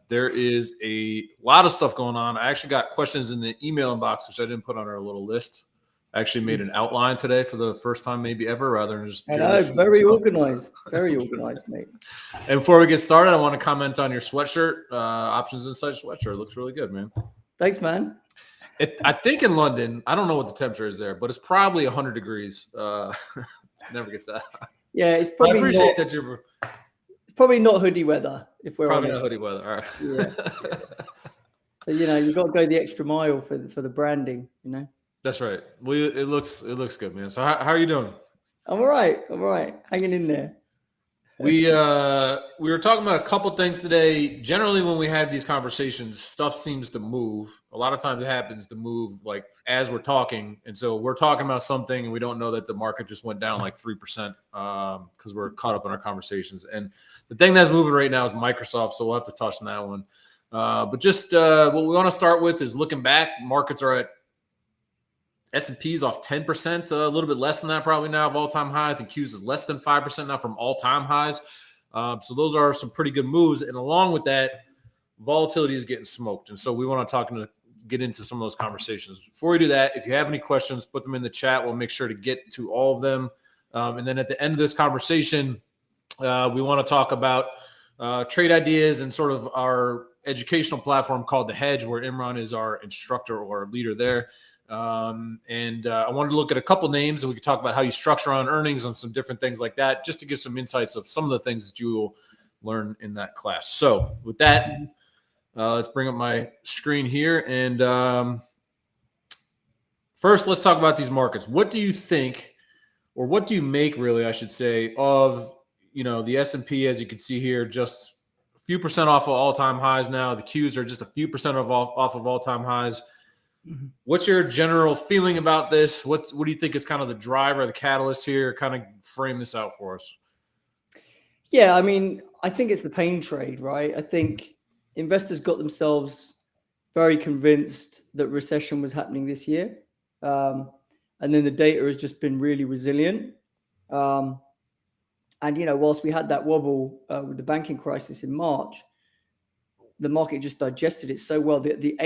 There is a lot of stuff going on. I actually got questions in the email inbox, which I didn't put on our little list. I actually made an outline today for the first time, maybe ever, rather than just. I know, very organized, mate. And before we get started, I want to comment on your sweatshirt, Options Insight sweatshirt. It looks really good, man. Thanks, man. I think in London, I don't know what the temperature is there, but it's probably 100 degrees. Never gets that. Yeah, it's probably. I appreciate that you're. Probably not hoodie weather, if we're probably honest. Not hoodie weather. All right. Yeah. So, you've got to go the extra mile for the branding. That's right. Well, it looks good, man. So how are you doing? I'm all right. Hanging in there. We were talking about a couple things today. Generally, when we have these conversations, stuff seems to move. A lot of times it happens to move like as we're talking. And so we're talking about something and we don't know that the market just went down like 3% because we're caught up in our conversations. And the thing that's moving right now is Microsoft. So we'll have to touch on that one. But just what we want to start with is looking back. Markets are at S&P's off 10%, a little bit less than that probably now of all-time high. I think Q's is less than 5% now from all-time highs. So those are some pretty good moves. And along with that, volatility is getting smoked. And so we want to get into some of those conversations. Before we do that, if you have any questions, put them in the chat. We'll make sure to get to all of them. And then at the end of this conversation, we want to talk about trade ideas and sort of our educational platform called The Hedge, where Imran is our instructor or leader there. I wanted to look at a couple names and we could talk about how you structure on earnings and some different things like that, just to give some insights of some of the things that you will learn in that class. So with that, let's bring up my screen here. And first, let's talk about these markets. What do you think, or what do you make really, I should say, of, the S&P, as you can see here, just a few percent off of all-time highs now. The Qs are just a few percent off of all-time highs. What's your general feeling about this? What do you think is kind of the driver, the catalyst here? Kind of frame this out for us. Yeah, I mean, I think it's the pain trade, right? I think investors got themselves very convinced that recession was happening this year. And then the data has just been really resilient. And, whilst we had that wobble with the banking crisis in March, the market just digested it so well. The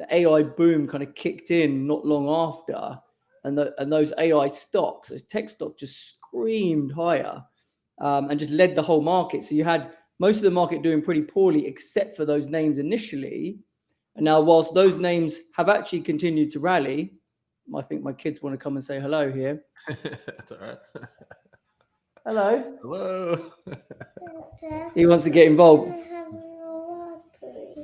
AI boom kind of kicked in not long after, and those AI stocks, those tech stocks, just screamed higher and just led the whole market. So you had most of the market doing pretty poorly, except for those names initially. And now, whilst those names have actually continued to rally, I think my kids want to come and say hello here. That's all right. Hello. He wants to get involved.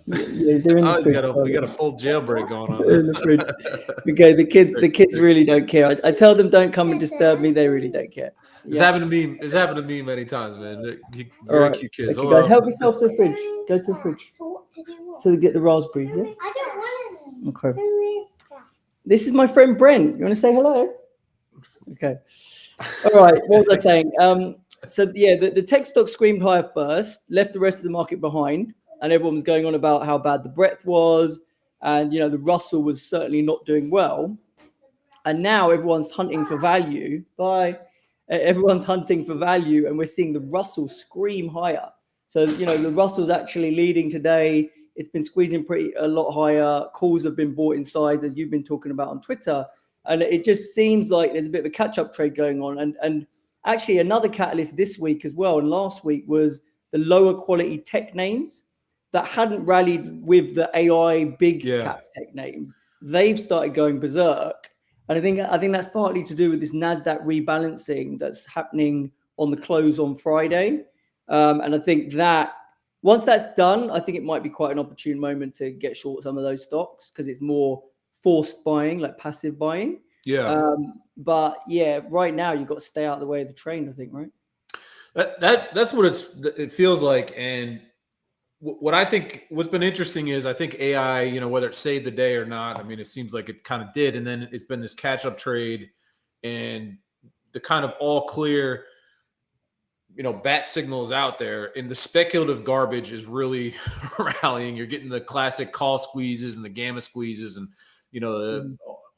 We got a full jailbreak going on. In the fridge. Okay, the kids really don't care. I tell them don't come and disturb me. They really don't care. It's happened to me many times, man. Very cute kids. Okay, guys, help yourself to the fridge. Go to the fridge. To get the raspberries. Yeah? I don't want to. Okay. Who is that? This is my friend Brent. You want to say hello? Okay. All right. What was I saying? The tech stock screamed higher first, left the rest of the market behind. And everyone was going on about how bad the breadth was. And, the Russell was certainly not doing well. And now everyone's hunting for value. Everyone's hunting for value. And we're seeing the Russell scream higher. So, the Russell's actually leading today. It's been squeezing a lot higher. Calls have been bought in size, as you've been talking about on Twitter. And it just seems like there's a bit of a catch-up trade going on. And actually another catalyst this week as well, and last week, was the lower quality tech names that hadn't rallied with the AI big cap tech names. They've started going berserk. And I think that's partly to do with this NASDAQ rebalancing that's happening on the close on Friday. And I think that once that's done, I think it might be quite an opportune moment to get short some of those stocks because it's more forced buying, like passive buying. Yeah. But yeah, right now you've got to stay out of the way of the train, I think, right? That's what it feels like. And what I think what's been interesting is I think AI, whether it saved the day or not, I mean, it seems like it kind of did. And then it's been this catch-up trade and the kind of all clear, bat signals out there, and the speculative garbage is really rallying. You're getting the classic call squeezes and the gamma squeezes and,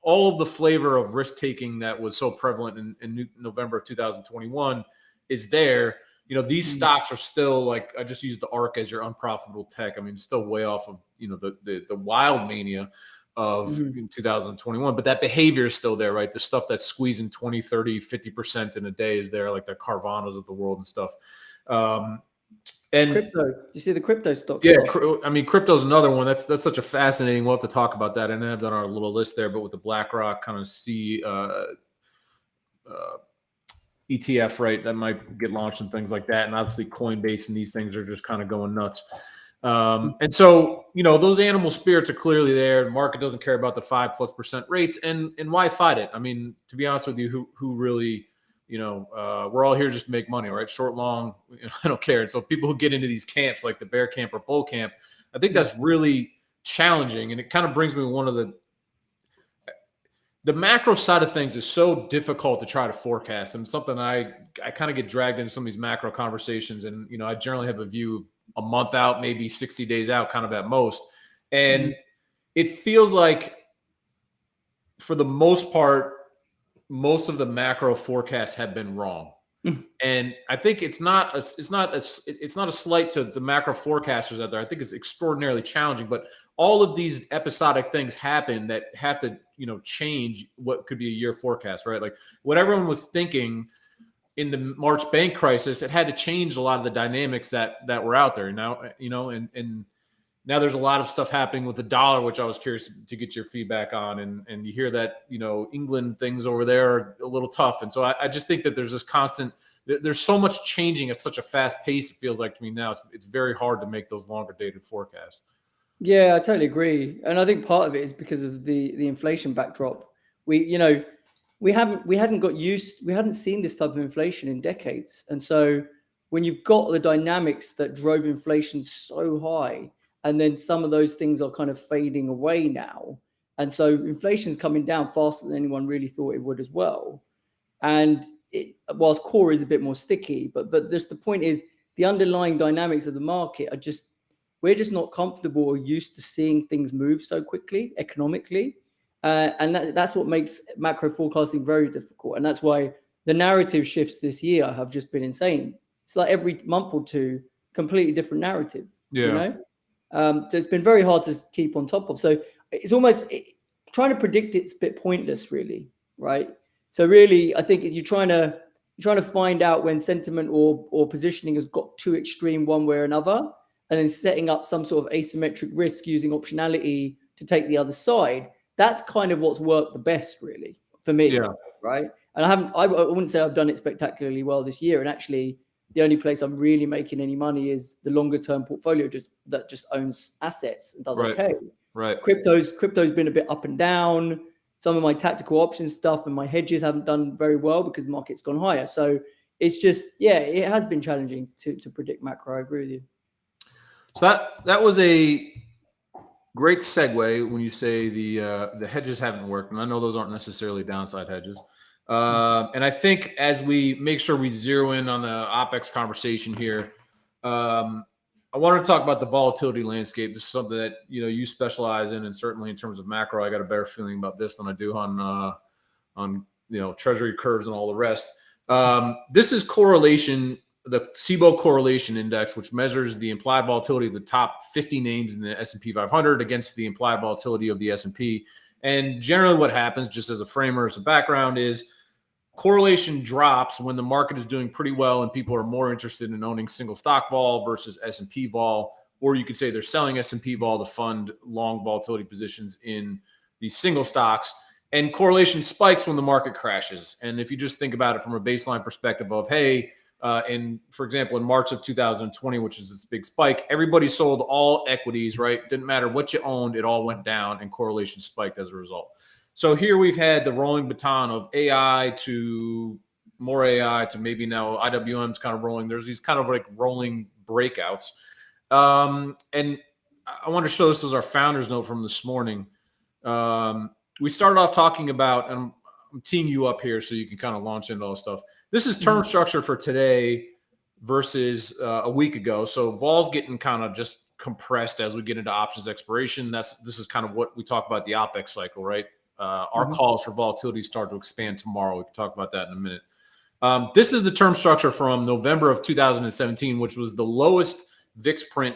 all of the flavor of risk taking that was so prevalent in November of 2021 is there. these stocks are still like, I just used the ARK as your unprofitable tech. I mean, it's still way off of, the wild mania of in 2021, but that behavior is still there, right? The stuff that's squeezing 20, 30, 50% in a day is there, like the Carvanas of the world and stuff. And crypto, do you see the crypto stocks? Yeah, I mean, crypto's another one. That's such a fascinating. We'll have to talk about that. And I have that on our little list there, but with the BlackRock kind of ETF, right, that might get launched and things like that. And obviously Coinbase and these things are just kind of going nuts. And so, those animal spirits are clearly there. The market doesn't care about the 5+% rates, and why fight it? I mean, to be honest with you, who really, we're all here just to make money, right? Short, long, I don't care. And so people who get into these camps, like the bear camp or bull camp, I think that's really challenging. And it kind of brings me to one of the macro side of things is so difficult to try to forecast, and something I kind of get dragged into some of these macro conversations. And, I generally have a view a month out, maybe 60 days out, kind of at most. And it feels like for the most part, most of the macro forecasts have been wrong. And I think it's not a slight to the macro forecasters out there. I think it's extraordinarily challenging, but all of these episodic things happen that have to, change what could be a year forecast, right? Like what everyone was thinking in the March bank crisis, it had to change a lot of the dynamics that were out there now, and now there's a lot of stuff happening with the dollar, which I was curious to get your feedback on. And you hear that, England things over there are a little tough. And so I just think that there's this constant, there's so much changing at such a fast pace. It feels like to me now, it's very hard to make those longer dated forecasts. Yeah, I totally agree. And I think part of it is because of the inflation backdrop. We hadn't seen this type of inflation in decades. And so when you've got the dynamics that drove inflation so high, and then some of those things are kind of fading away now. And so inflation's coming down faster than anyone really thought it would as well. And whilst core is a bit more sticky, but just the point is the underlying dynamics of the market are we're just not comfortable or used to seeing things move so quickly economically. And that's what makes macro forecasting very difficult. And that's why the narrative shifts this year have just been insane. It's like every month or two, completely different narrative. Yeah. So it's been very hard to keep on top of. So it's almost trying to predict it's a bit pointless, really, right? So really, I think you're trying to find out when sentiment or positioning has got too extreme one way or another, and then setting up some sort of asymmetric risk using optionality to take the other side. That's kind of what's worked the best, really, for me, right? And I wouldn't say I've done it spectacularly well this year. And actually, the only place I'm really making any money is the longer term portfolio that just owns assets and does okay. Right. Crypto's been a bit up and down. Some of my tactical options stuff and my hedges haven't done very well because the market's gone higher. So it's just, it has been challenging to predict macro. I agree with you. So that was a great segue when you say the hedges haven't worked. And I know those aren't necessarily downside hedges. And I think as we make sure we zero in on the OPEX conversation here, I wanted to talk about the volatility landscape. This is something that you specialize in, and certainly in terms of macro, I got a better feeling about this than I do on treasury curves and all the rest. This is correlation, the SIBO correlation index, which measures the implied volatility of the top 50 names in the S&P 500 against the implied volatility of the S&P. And generally, what happens, just as a framer, as a background, is correlation drops when the market is doing pretty well and people are more interested in owning single stock vol versus S&P vol, or you could say they're selling S&P vol to fund long volatility positions in these single stocks. And correlation spikes when the market crashes. And if you just think about it from a baseline perspective of, hey, for example, in March of 2020, which is this big spike, everybody sold all equities, right? Didn't matter what you owned, it all went down, and correlation spiked as a result. So here we've had the rolling baton of AI to more AI to maybe now IWM's kind of rolling. There's these kind of like rolling breakouts. And I want to show this as our founder's note from this morning. We started off talking about, and I'm teeing you up here so you can kind of launch into all this stuff. This is term structure for today versus a week ago. So vol's getting kind of just compressed as we get into options expiration. This is kind of what we talk about the OPEX cycle, right? Our calls for volatility start to expand tomorrow. We can talk about that in a minute. This is the term structure from November of 2017, which was the lowest VIX print,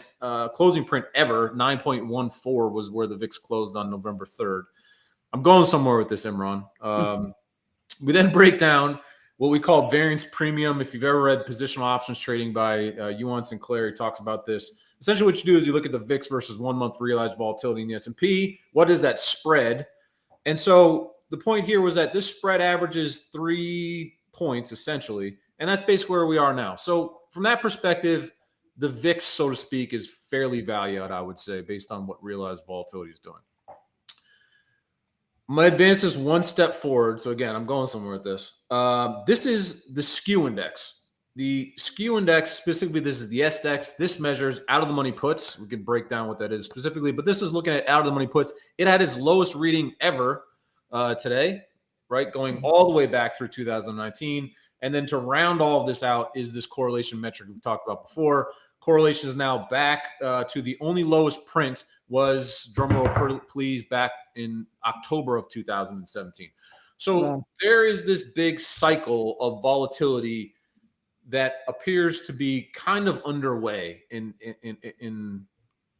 closing print ever. 9.14 was where the VIX closed on November 3rd. I'm going somewhere with this, Imran. We then break down what we call variance premium. If you've ever read Positional Options Trading by Yuan Sinclair, he talks about this. Essentially, what you do is you look at the VIX versus 1 month realized volatility in the S&P. What is that spread? And so the point here was that this spread averages 3 points, essentially, and that's basically where we are now. So from that perspective, the VIX, so to speak, is fairly valued, I would say, based on what realized volatility is doing. I'm going to advance this one step forward. So again, I'm going somewhere with this. This is the skew index. The skew index, specifically, this is the SDEX. This measures out of the money puts. We could break down what that is specifically, but this is looking at out of the money puts. It had its lowest reading ever today, right? Going all the way back through 2019. And then to round all of this out is this correlation metric we talked about before. Correlation is now back to the only lowest print was, drumroll please, back in October of 2017. So there is this big cycle of volatility that appears to be kind of underway in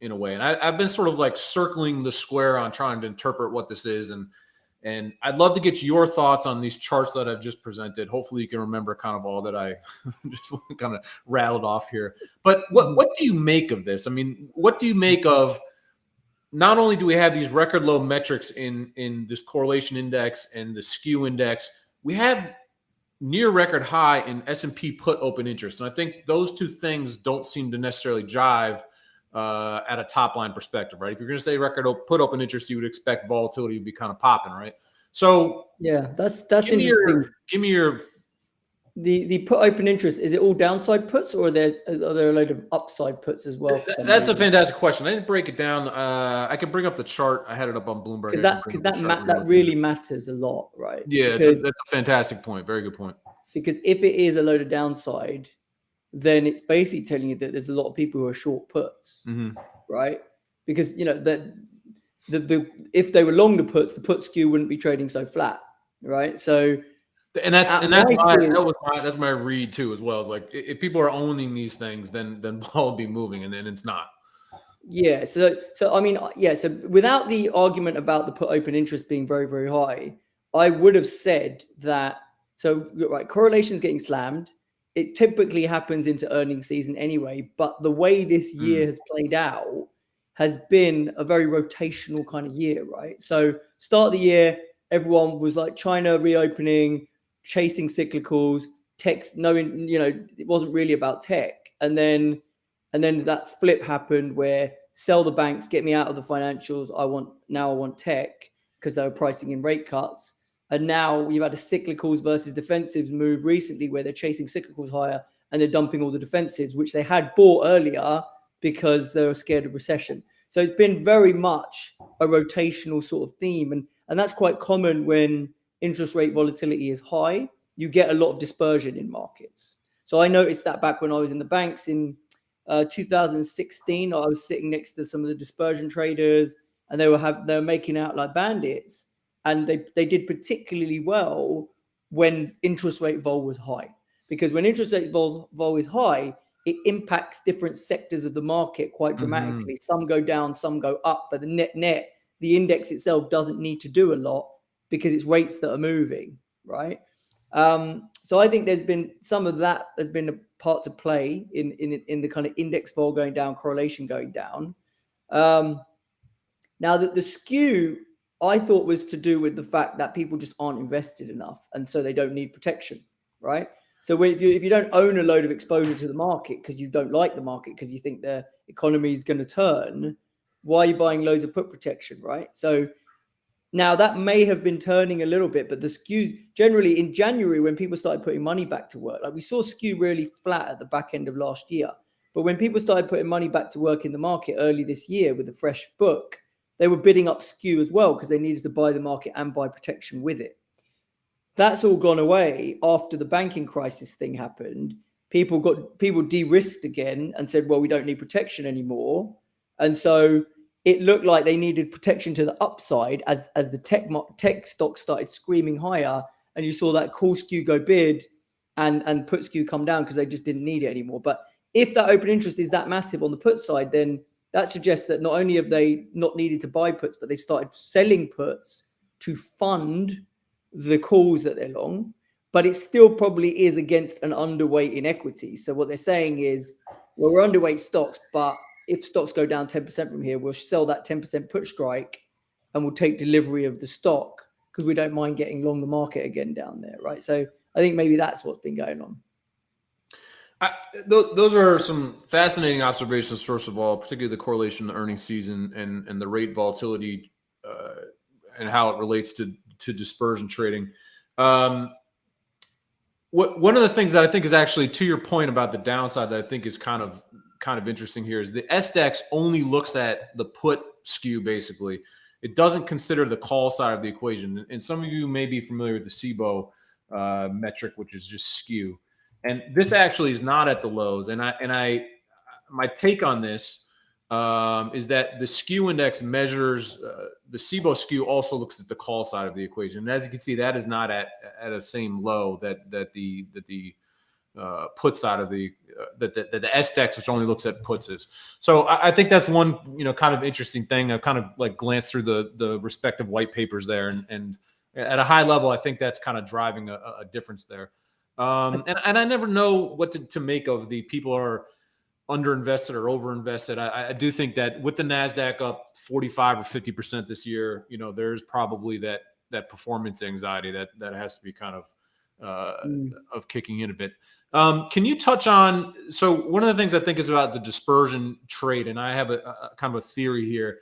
a way. And I've been sort of like circling the square on trying to interpret what this is. And I'd love to get your thoughts on these charts that I've just presented. Hopefully you can remember kind of all that I just kind of rattled off here. But what do you make of this? I mean, what do you make of, not only do we have these record low metrics in this correlation index and the skew index, we have near record high in S&P put open interest. And I think those two things don't seem to necessarily jive at a top line perspective, right? If you're going to say record put open interest, you would expect volatility to be kind of popping, right? So yeah, that's give interesting. Give me your the put open interest. Is it all downside puts, or are there a load of upside puts as well? That's a fantastic question. I didn't break it down. I can bring up the chart. I had it up on Bloomberg. Because that really matters a lot, right? Yeah, that's a fantastic point. Very good point. Because if it is a load of downside, then it's basically telling you that there's a lot of people who are short puts, right? Because that if they were long the put skew wouldn't be trading so flat, right? So. That's my read too as well. It's like if people are owning these things, then vol will be moving, and then it's not. Yeah. So I mean, yeah. So without the argument about the put open interest being very, very high, I would have said that. So right, correlation's getting slammed. It typically happens into earnings season anyway, but the way this year has played out has been a very rotational kind of year, right? So start of the year, everyone was like China reopening, chasing cyclicals, techs, knowing, it wasn't really about tech. And then that flip happened where sell the banks, get me out of the financials. I want tech, because they were pricing in rate cuts. And now you've had a cyclicals versus defensives move recently where they're chasing cyclicals higher and they're dumping all the defensives, which they had bought earlier because they were scared of recession. So it's been very much a rotational sort of theme. And that's quite common when interest rate volatility is high. You get a lot of dispersion in markets. So I noticed that back when I was in the banks in 2016, I was sitting next to some of the dispersion traders, and they were making out like bandits, and they did particularly well when interest rate vol was high, because when interest rate vol is high, it impacts different sectors of the market quite dramatically. Some go down, some go up, but the net, the index itself doesn't need to do a lot because it's rates that are moving, right? So I think there's been some of that has been a part to play in the kind of index vol going down, correlation going down. Now that the skew, I thought, was to do with the fact that people just aren't invested enough, and so they don't need protection, right? So if you don't own a load of exposure to the market because you don't like the market, because you think the economy is going to turn, why are you buying loads of put protection, right? So now that may have been turning a little bit, but the skew generally in January, when people started putting money back to work, like we saw skew really flat at the back end of last year. But when people started putting money back to work in the market early this year with a fresh book, they were bidding up skew as well because they needed to buy the market and buy protection with it. That's all gone away after the banking crisis thing happened. People de-risked again and said, well, we don't need protection anymore. And so it looked like they needed protection to the upside as the tech stock started screaming higher, and you saw that call skew go bid, and put skew come down because they just didn't need it anymore. But if that open interest is that massive on the put side, then that suggests that not only have they not needed to buy puts, but they've started selling puts to fund the calls that they're long. But it still probably is against an underweight in equity. So what they're saying is, well, we're underweight stocks, but if stocks go down 10% from here, we'll sell that 10% put strike and we'll take delivery of the stock because we don't mind getting long the market again down there, right? So I think maybe that's what's been going on. Those are some fascinating observations, first of all, particularly the correlation to earnings season and the rate volatility and how it relates to dispersion trading. One of the things that I think is actually, to your point about the downside, that I think is kind of interesting here is the SDEX only looks at the put skew, basically. It doesn't consider the call side of the equation. And some of you may be familiar with the SIBO metric, which is just skew. And this actually is not at the lows. And my take on this is that the skew index measures the SIBO skew also looks at the call side of the equation. And as you can see, that is not at a same low that the put side of the SDEX, which only looks at puts, is. So I think that's one kind of interesting thing. I've kind of like glanced through the respective white papers there, and at a high level, I think that's kind of driving a difference there. And I never know what to make of the people are underinvested or overinvested. I do think that with the NASDAQ up 45 or 50% this year, there's probably that performance anxiety that has to be kind of kicking in a bit. Can you touch on, so one of the things I think is about the dispersion trade, and I have a kind of a theory here.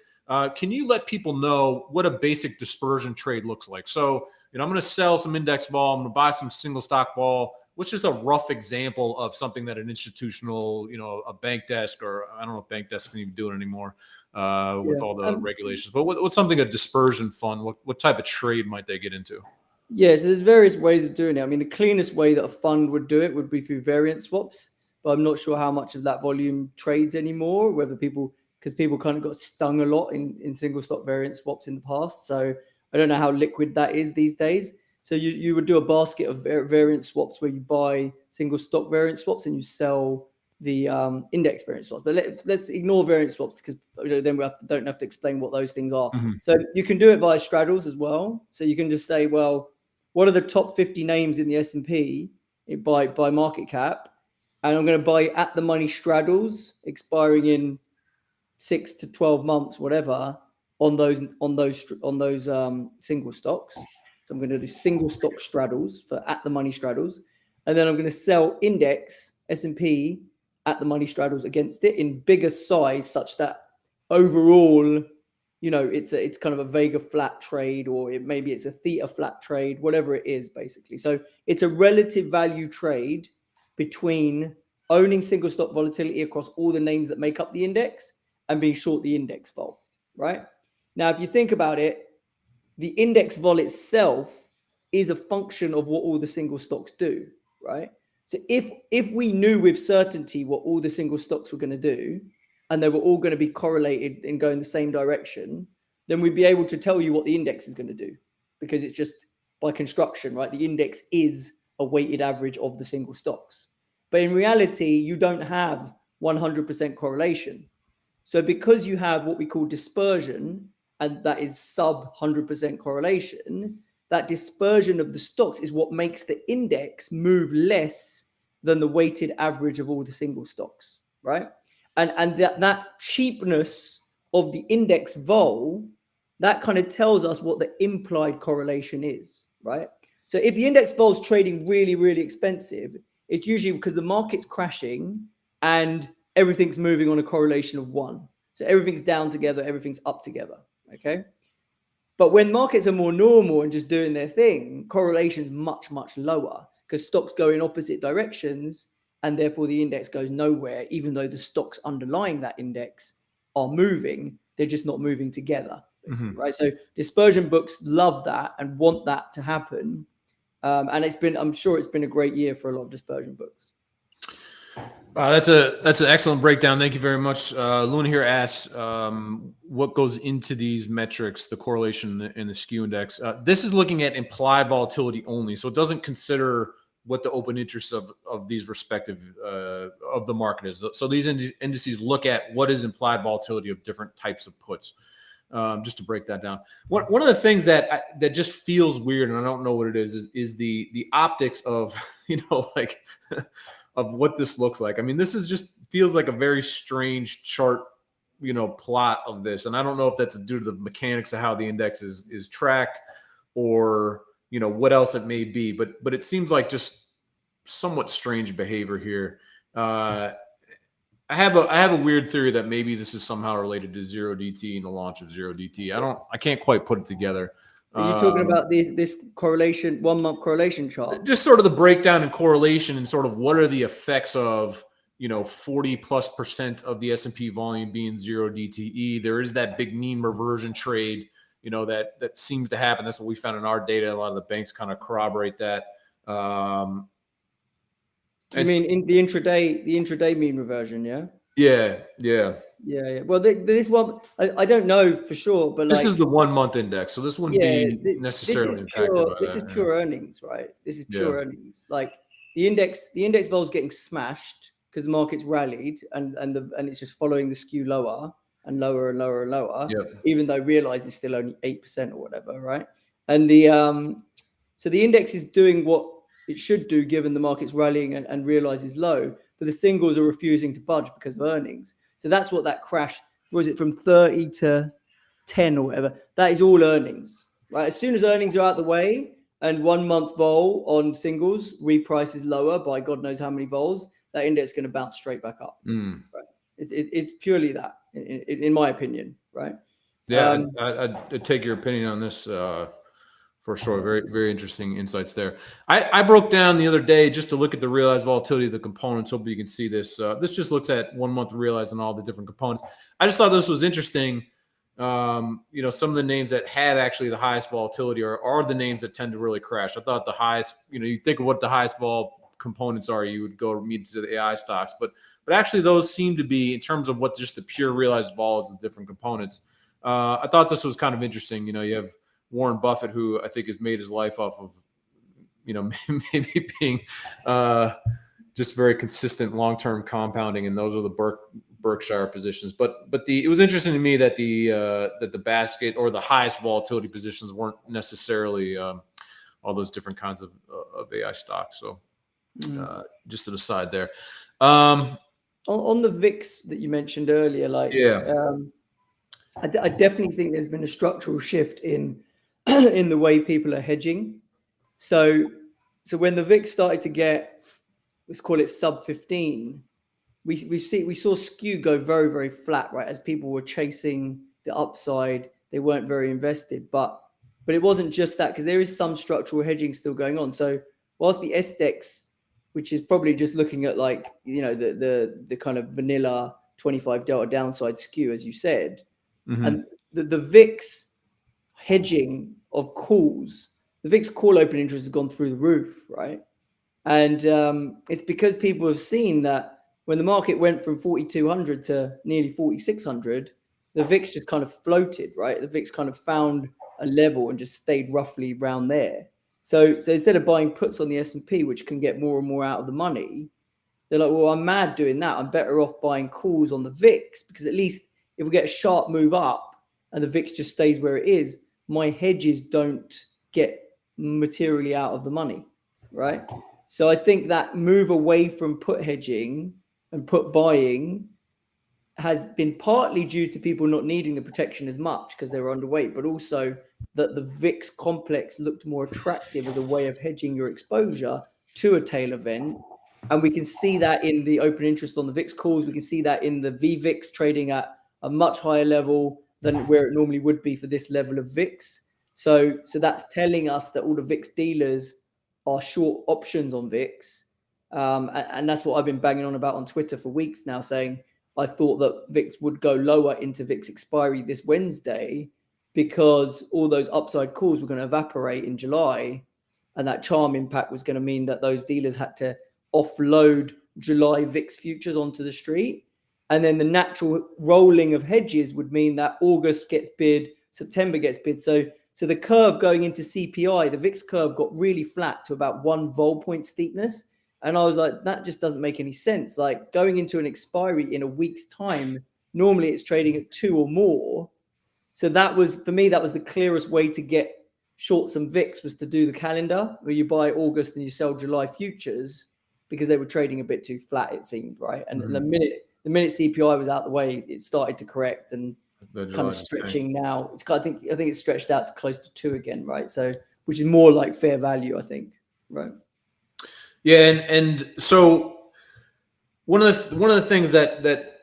Can you let people know what a basic dispersion trade looks like? So, I'm going to sell some index vol, I'm going to buy some single stock vol. What's just a rough example of something that an institutional, a bank desk, or I don't know if bank desks can even do it anymore with all the regulations, but what's something a dispersion fund, what type of trade might they get into? Yeah, so there's various ways of doing it. I mean, the cleanest way that a fund would do it would be through variance swaps, but I'm not sure how much of that volume trades anymore, because people kind of got stung a lot in single stock variance swaps in the past. So I don't know how liquid that is these days. So you would do a basket of variance swaps where you buy single stock variance swaps and you sell the index variance swaps. But let's ignore variance swaps because then we don't have to explain what those things are. Mm-hmm. So you can do it via straddles as well. So you can just say, well, what are the top 50 names in the S&P by market cap? And I'm going to buy at the money straddles expiring in 6 to 12 months, whatever, on those single stocks. So I'm going to do single stock straddles for at the money straddles, and then I'm going to sell index S&P at the money straddles against it in bigger size, such that overall, it's kind of a Vega flat trade, or maybe it's a theta flat trade, whatever it is, basically. So it's a relative value trade between owning single stock volatility across all the names that make up the index and being short the index vol, right? Now, if you think about it, the index vol itself is a function of what all the single stocks do, right? So if we knew with certainty what all the single stocks were going to do, and they were all going to be correlated and go in the same direction, then we'd be able to tell you what the index is going to do, because it's just by construction, right? The index is a weighted average of the single stocks. But in reality, you don't have 100% correlation. So because you have what we call dispersion, and that is sub 100% correlation, that dispersion of the stocks is what makes the index move less than the weighted average of all the single stocks, right? And that cheapness of the index vol, that kind of tells us what the implied correlation is, right? So if the index vol is trading really, really expensive, it's usually because the market's crashing and everything's moving on a correlation of 1. So everything's down together, everything's up together, okay? But when markets are more normal and just doing their thing, correlation's much, much lower because stocks go in opposite directions and therefore the index goes nowhere, even though the stocks underlying that index are moving. They're just not moving together, basically, right? So dispersion books love that and want that to happen. And I'm sure it's been a great year for a lot of dispersion books. That's an excellent breakdown. Thank you very much. Luna here asks, what goes into these metrics, the correlation and the skew index? This is looking at implied volatility only, so it doesn't consider what the open interest of these respective of the market is. So these indices look at what is implied volatility of different types of puts. Just to break that down, one of the things that just feels weird, and I don't know what it is the optics of like of what this looks like. I mean, this is just feels like a very strange chart, plot of this, and I don't know if that's due to the mechanics of how the index is tracked, or what else it may be, but it seems like just somewhat strange behavior here. I have a weird theory that maybe this is somehow related to zero DT and the launch of zero DT. I can't quite put it together. Are you talking about this correlation, 1 month correlation chart? Just sort of the breakdown and correlation, and sort of what are the effects of 40+% of the S&P volume being zero DTE. There is that big mean reversion trade, that seems to happen. That's what we found in our data. A lot of the banks kind of corroborate that. I mean, in the intraday mean reversion, yeah? Yeah. Well, this one, I don't know for sure, but this is the 1 month index, so this wouldn't be necessarily impacted by this that. is pure earnings, right? This is pure earnings. Like the index vol is getting smashed because the market's rallied, and it's just following the skew lower and lower and lower and lower, even though realized is still only 8% or whatever, right? And so the index is doing what it should do given the market's rallying and realize is low, but the singles are refusing to budge because of earnings. So that's what that crash was. It from 30 to 10 or whatever. That is all earnings, right? As soon as earnings are out the way and 1 month vol on singles reprices lower by God knows how many vols, that index is going to bounce straight back up. Right? It's purely that, in my opinion, right? Yeah, I'd take your opinion on this. For sure. Very, very interesting insights there. I broke down the other day just to look at the realized volatility of the components. Hope you can see this. This just looks at 1 month realized and all the different components. I just thought this was interesting. Some of the names that had actually the highest volatility are the names that tend to really crash. I thought the highest, you think of what the highest vol components are, you would go immediately to the AI stocks. But actually those seem to be, in terms of what just the pure realized vol is, the different components. I thought this was kind of interesting. You have Warren Buffett, who I think has made his life off of, maybe being just very consistent long-term compounding, and those are the Berkshire positions. But it was interesting to me that the basket or the highest volatility positions weren't necessarily all those different kinds of AI stocks. So just an aside there. On the VIX that you mentioned earlier, I definitely think there's been a structural shift in the way people are hedging. So when the VIX started to get, let's call it sub 15, we saw skew go very, very flat, right? As people were chasing the upside, they weren't very invested. But it wasn't just that, because there is some structural hedging still going on. So whilst the SDEX, which is probably just looking at the kind of vanilla 25 delta downside skew, as you said, and the VIX hedging of calls, the VIX call open interest has gone through the roof, right? And it's because people have seen that when the market went from 4,200 to nearly 4,600, the VIX just kind of floated, right? The VIX kind of found a level and just stayed roughly around there. So instead of buying puts on the S&P, which can get more and more out of the money, they're like, well, I'm mad doing that. I'm better off buying calls on the VIX, because at least if we get a sharp move up and the VIX just stays where it is, my hedges don't get materially out of the money, right? So I think that move away from put hedging and put buying has been partly due to people not needing the protection as much because they were underweight, but also that the VIX complex looked more attractive as a way of hedging your exposure to a tail event. And we can see that in the open interest on the VIX calls. We can see that in the VVIX trading at a much higher level than where it normally would be for this level of VIX. So that's telling us that all the VIX dealers are short options on VIX. And that's what I've been banging on about on Twitter for weeks now, saying I thought that VIX would go lower into VIX expiry this Wednesday because all those upside calls were going to evaporate in July. And that charm impact was going to mean that those dealers had to offload July VIX futures onto the street. And then the natural rolling of hedges would mean that August gets bid, September gets bid. So So the curve going into CPI, the VIX curve got really flat to about 1 vol point steepness. And I was like, that just doesn't make any sense. Like going into an expiry in a week's time, normally it's trading at 2 or more. So that was, for me, that was the clearest way to get short some VIX, was to do the calendar where you buy August and you sell July futures, because they were trading a bit too flat, it seemed, right? And the minute CPI was out the way, it started to correct, and it's kind of stretching now. It's I think it's stretched out to close to 2 again, right? So which is more like fair value, I think, right? Yeah, and so one of the things that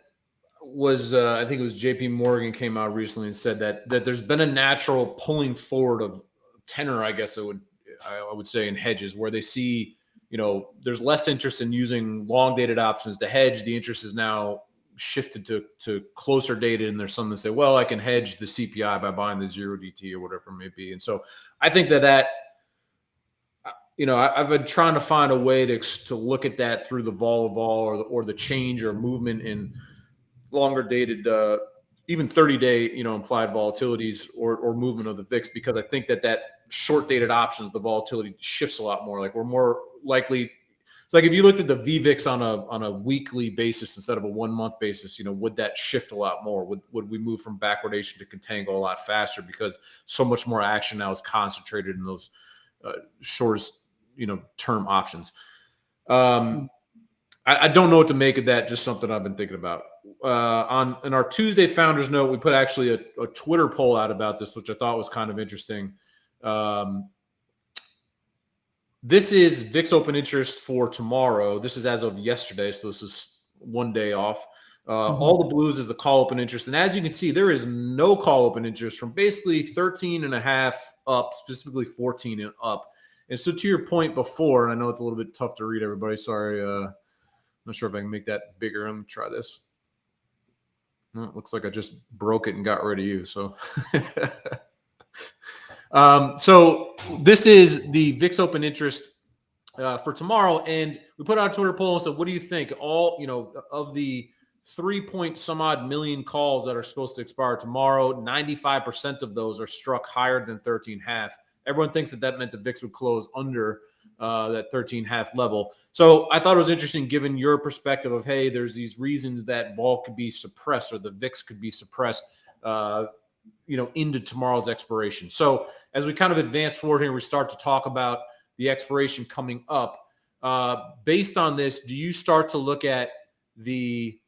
was I think it was JP Morgan came out recently and said that there's been a natural pulling forward of tenor, I guess I would say, in hedges, where they see, there's less interest in using long dated options to hedge. The interest is now shifted to closer dated, and there's some that say, well, I can hedge the CPI by buying the 0DT or whatever it may be. And so I think that I've been trying to find a way to look at that through the vol of vol or the change or movement in longer dated, even 30-day, implied volatilities or movement of the VIX, because I think that short dated options, the volatility shifts a lot more. Like we're more likely. It's like if you looked at the VVIX on a weekly basis instead of a 1 month basis, would that shift a lot more? Would we move from backwardation to contango a lot faster, because so much more action now is concentrated in those shortest, term options. I don't know what to make of that. Just something I've been thinking about. In our Tuesday Founders Note, we put actually a Twitter poll out about this, which I thought was kind of interesting. This is VIX open interest for tomorrow. This is as of yesterday, so this is 1 day off. All the blues is the call open interest. And as you can see, there is no call open interest from basically 13.5 up, specifically 14 and up. And so to your point before, and I know it's a little bit tough to read, everybody. Sorry. I'm not sure if I can make that bigger. Let me try this. Well, it looks like I just broke it and got rid of you. So, so this is the VIX open interest for tomorrow, and we put out a Twitter poll and said, "What do you think? All of the 3 some odd million calls that are supposed to expire tomorrow, 95% of those are struck higher than 13.5. Everyone thinks that meant the VIX would close under that 13.5 level. So I thought it was interesting, given your perspective of, hey, there's these reasons that vol could be suppressed or the VIX could be suppressed, into tomorrow's expiration. So as we kind of advance forward here, we start to talk about the expiration coming up. Based on this, do you start to look at a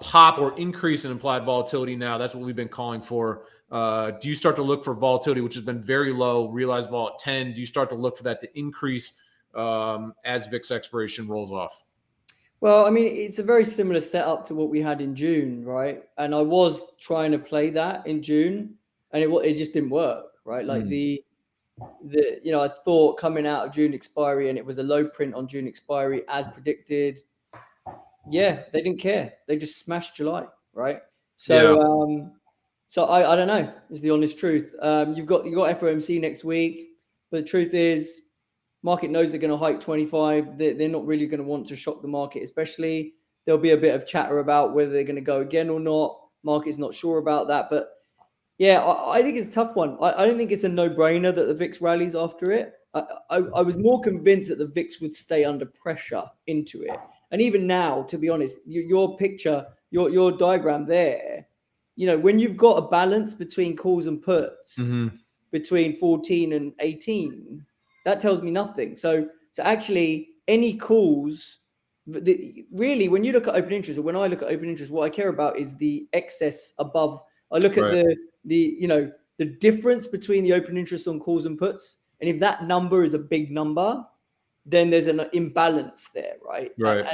pop or increase in implied volatility now? That's what we've been calling for. Do you start to look for volatility, which has been very low, realized vol at 10? Do you start to look for that to increase as VIX expiration rolls off? Well, I mean, it's a very similar setup to what we had in June, right? And I was trying to play that in June, and it just didn't work, right? Like I thought coming out of June expiry, and it was a low print on June expiry as predicted. Yeah, they didn't care. They just smashed July, right? So, so I don't know, is the honest truth. You've got FOMC next week, but the truth is, market knows they're going to hike 25. They're not really going to want to shock the market, especially. There'll be a bit of chatter about whether they're going to go again or not. Market's not sure about that, but yeah, I think it's a tough one. I don't think it's a no-brainer that the VIX rallies after it. I was more convinced that the VIX would stay under pressure into it. And even now, to be honest, your picture, your diagram there, when you've got a balance between calls and puts, between 14 and 18, that tells me nothing. So actually, any calls, really, when you look at open interest, or when I look at open interest, what I care about is the excess above. I look at the difference between the open interest on calls and puts, and if that number is a big number, then there's an imbalance there, right? Right.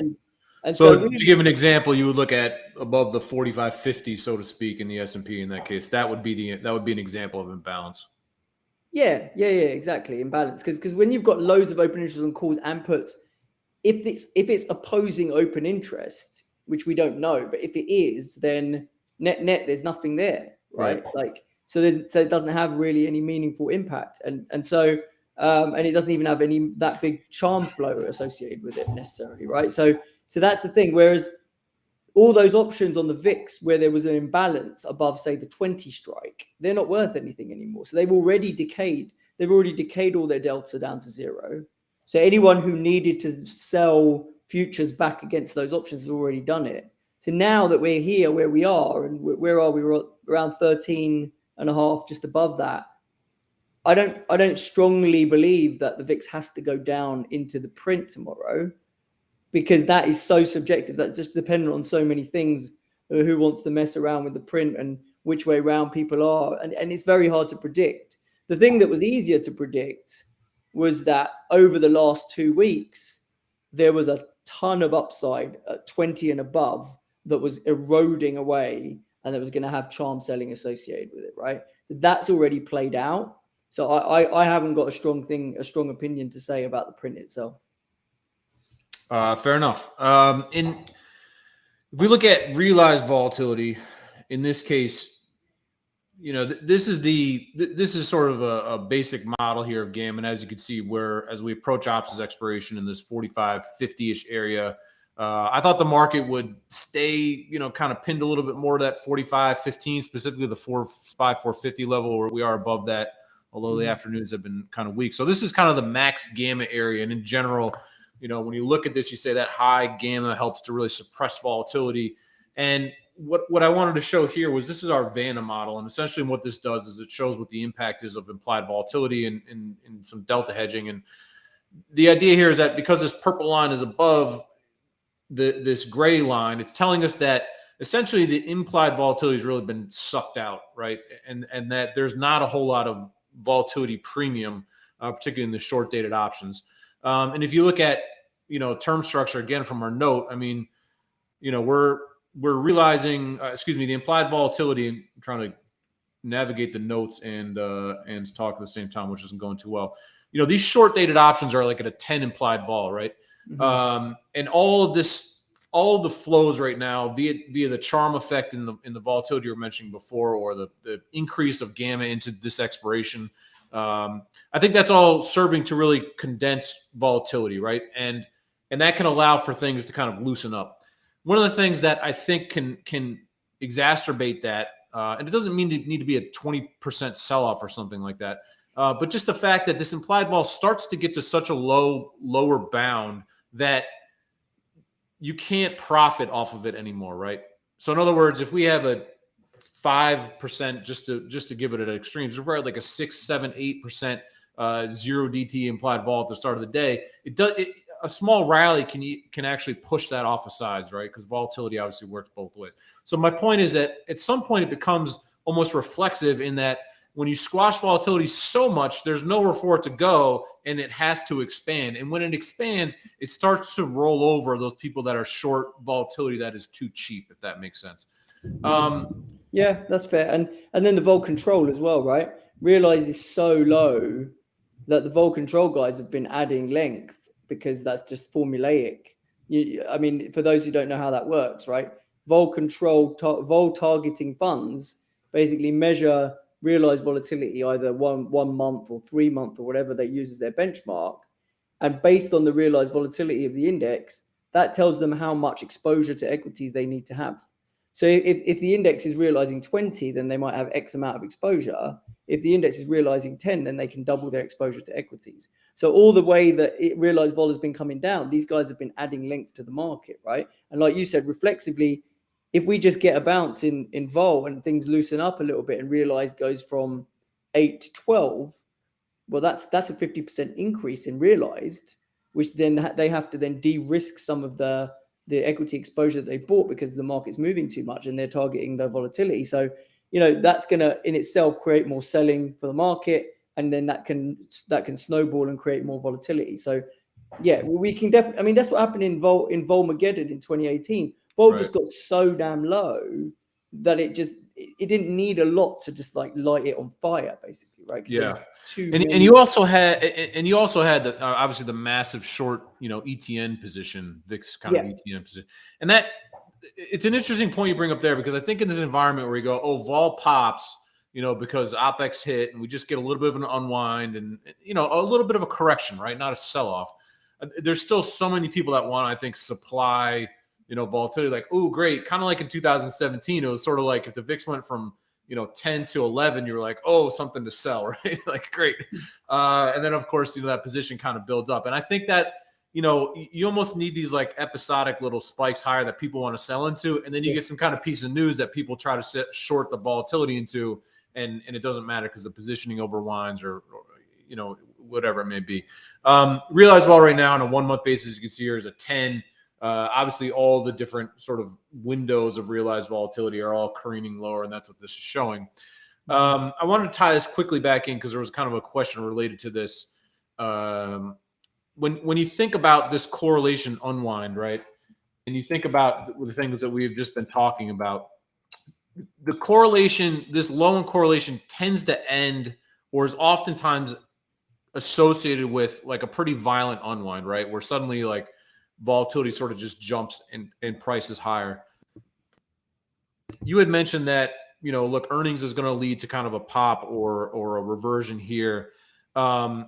And so really, to give an example, you would look at above the 45.50, so to speak, in the S&P. In that case, that would be an example of imbalance. Yeah, exactly, imbalance. Because when you've got loads of open interest on calls and puts, if it's opposing open interest, which we don't know, but if it is, then net there's nothing there, right? Like so it doesn't have really any meaningful impact, and so and it doesn't even have that big charm flow associated with it necessarily, right? So that's the thing. Whereas all those options on the VIX where there was an imbalance above, say, the 20 strike, they're not worth anything anymore. So they've already decayed. They've already decayed all their delta down to zero. So anyone who needed to sell futures back against those options has already done it. So now that we're here where we are, and where are we? We're around 13 and a half, just above that. I don't strongly believe that the VIX has to go down into the print tomorrow, because that is so subjective. That's just dependent on so many things. Who wants to mess around with the print and which way around people are. And it's very hard to predict. The thing that was easier to predict was that over the last 2 weeks, there was a ton of upside at 20 and above that was eroding away, and that was going to have charm selling associated with it, right? So that's already played out. So I haven't got a strong opinion to say about the print itself. Fair enough. If we look at realized volatility, in this case, this is sort of a basic model here of Gamma. And as you can see, as we approach options expiration in this 45, 50-ish area, I thought the market would stay, kind of pinned a little bit more to that 45, 15, specifically the 450 level, where we are above that, although the afternoons have been kind of weak. So this is kind of the max Gamma area. And in general, when you look at this, you say that high Gamma helps to really suppress volatility. And what I wanted to show here was, this is our Vanna model. And essentially what this does is it shows what the impact is of implied volatility and some delta hedging. And the idea here is that because this purple line is above this gray line, it's telling us that essentially the implied volatility has really been sucked out, right? And that there's not a whole lot of volatility premium, particularly in the short dated options. And if you look at, term structure again from our note, I mean, we're realizing, the implied volatility. I'm trying to navigate the notes and talk at the same time, which isn't going too well. These short dated options are like at a 10 implied vol, right? Mm-hmm. And all of the flows right now via the charm effect in the volatility you were mentioning before, or the increase of Gamma into this expiration. I think that's all serving to really condense volatility, right? And that can allow for things to kind of loosen up. One of the things that I think can exacerbate that, and it doesn't need to be a 20% sell-off or something like that, but just the fact that this implied vol starts to get to such a lower bound that you can't profit off of it anymore, right? So in other words, if we have a 5%, just to give it at extremes, if we're at like a 6, 7, 8% zero DT implied vol at the start of the day, a small rally can actually push that off of sides, right? Because volatility obviously works both ways. So my point is that at some point it becomes almost reflexive in that when you squash volatility so much, there's nowhere for it to go, and it has to expand. And when it expands, it starts to roll over those people that are short volatility that is too cheap, if that makes sense. Yeah, that's fair. And then the vol control as well, right? Realize is so low that the vol control guys have been adding length, because that's just formulaic. I mean, for those who don't know how that works, right? Vol control, vol targeting funds basically measure realized volatility either one month or 3 month or whatever they use as their benchmark. And based on the realized volatility of the index, that tells them how much exposure to equities they need to have. So if the index is realizing 20, then they might have X amount of exposure. If the index is realizing 10, then they can double their exposure to equities. So all the way that realized vol has been coming down, these guys have been adding length to the market, right? And like you said, reflexively, if we just get a bounce in vol and things loosen up a little bit and realized goes from 8 to 12, well, that's a 50% increase in realized, which then they have to then de-risk some of the equity exposure that they bought because the market's moving too much and they're targeting the volatility. So, that's going to in itself create more selling for the market, and then that can snowball and create more volatility. So, yeah, we can definitely. I mean, that's what happened in Volmageddon in 2018. Vol just got so damn low that it didn't need a lot to just like light it on fire, basically, right? Yeah. And you also had the obviously the massive short, ETN position, VIX kind of ETN position, and that it's an interesting point you bring up there, because I think in this environment where you go, oh, vol pops, because OPEX hit, and we just get a little bit of an unwind and a little bit of a correction, right? Not a sell-off. There's still so many people that want, I think, supply, volatility, like, oh, great. Kind of like in 2017, it was sort of like if the VIX went from, 10 to 11, you were like, oh, something to sell, right? Like, great. And then of course, that position kind of builds up. And I think that, you almost need these like episodic little spikes higher that people want to sell into. And then you get some kind of piece of news that people try to short the volatility into, and it doesn't matter because the positioning overwinds or whatever it may be. Realized vol right now on a 1 month basis, you can see here is a 10. Obviously, all the different sort of windows of realized volatility are all careening lower, and that's what this is showing. I wanted to tie this quickly back in because there was kind of a question related to this. When you think about this correlation unwind, right, and you think about the things that we've just been talking about, the correlation, this low in correlation tends to end or is oftentimes associated with like a pretty violent unwind, right, where suddenly like volatility sort of just jumps and prices higher. You had mentioned that, look, earnings is going to lead to kind of a pop or a reversion here. How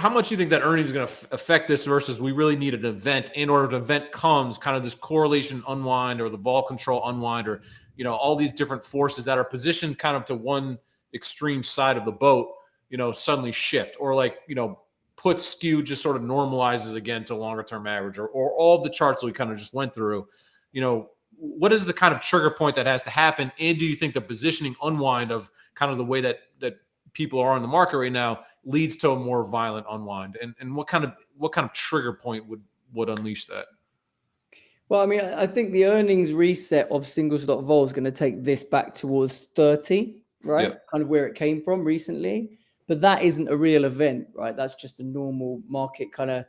much do you think that earnings is going to affect this versus we really need an event, and or an event comes, kind of this correlation unwind or the vol control unwind, or, all these different forces that are positioned kind of to one extreme side of the boat, suddenly shift, or like, put skew just sort of normalizes again to longer term average, or all of the charts that we kind of just went through. What is the kind of trigger point that has to happen? And do you think the positioning unwind of kind of the way that people are in the market right now leads to a more violent unwind? And what kind of trigger point would unleash that? Well, I mean, I think the earnings reset of single stock vol is going to take this back towards 30, right? Yep. Kind of where it came from recently. But that isn't a real event, right? That's just a normal market kind of,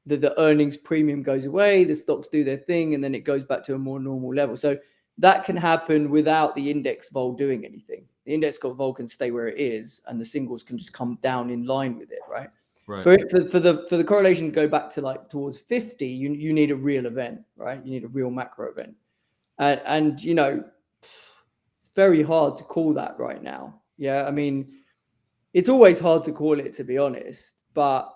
the earnings premium goes away, the stocks do their thing, and then it goes back to a more normal level. So that can happen without the index vol doing anything. The index vol can stay where it is, and the singles can just come down in line with it, right? Right. For the correlation to go back to like towards 50, you need a real event, right? You need a real macro event. And it's very hard to call that right now. Yeah, I mean, it's always hard to call it, to be honest, but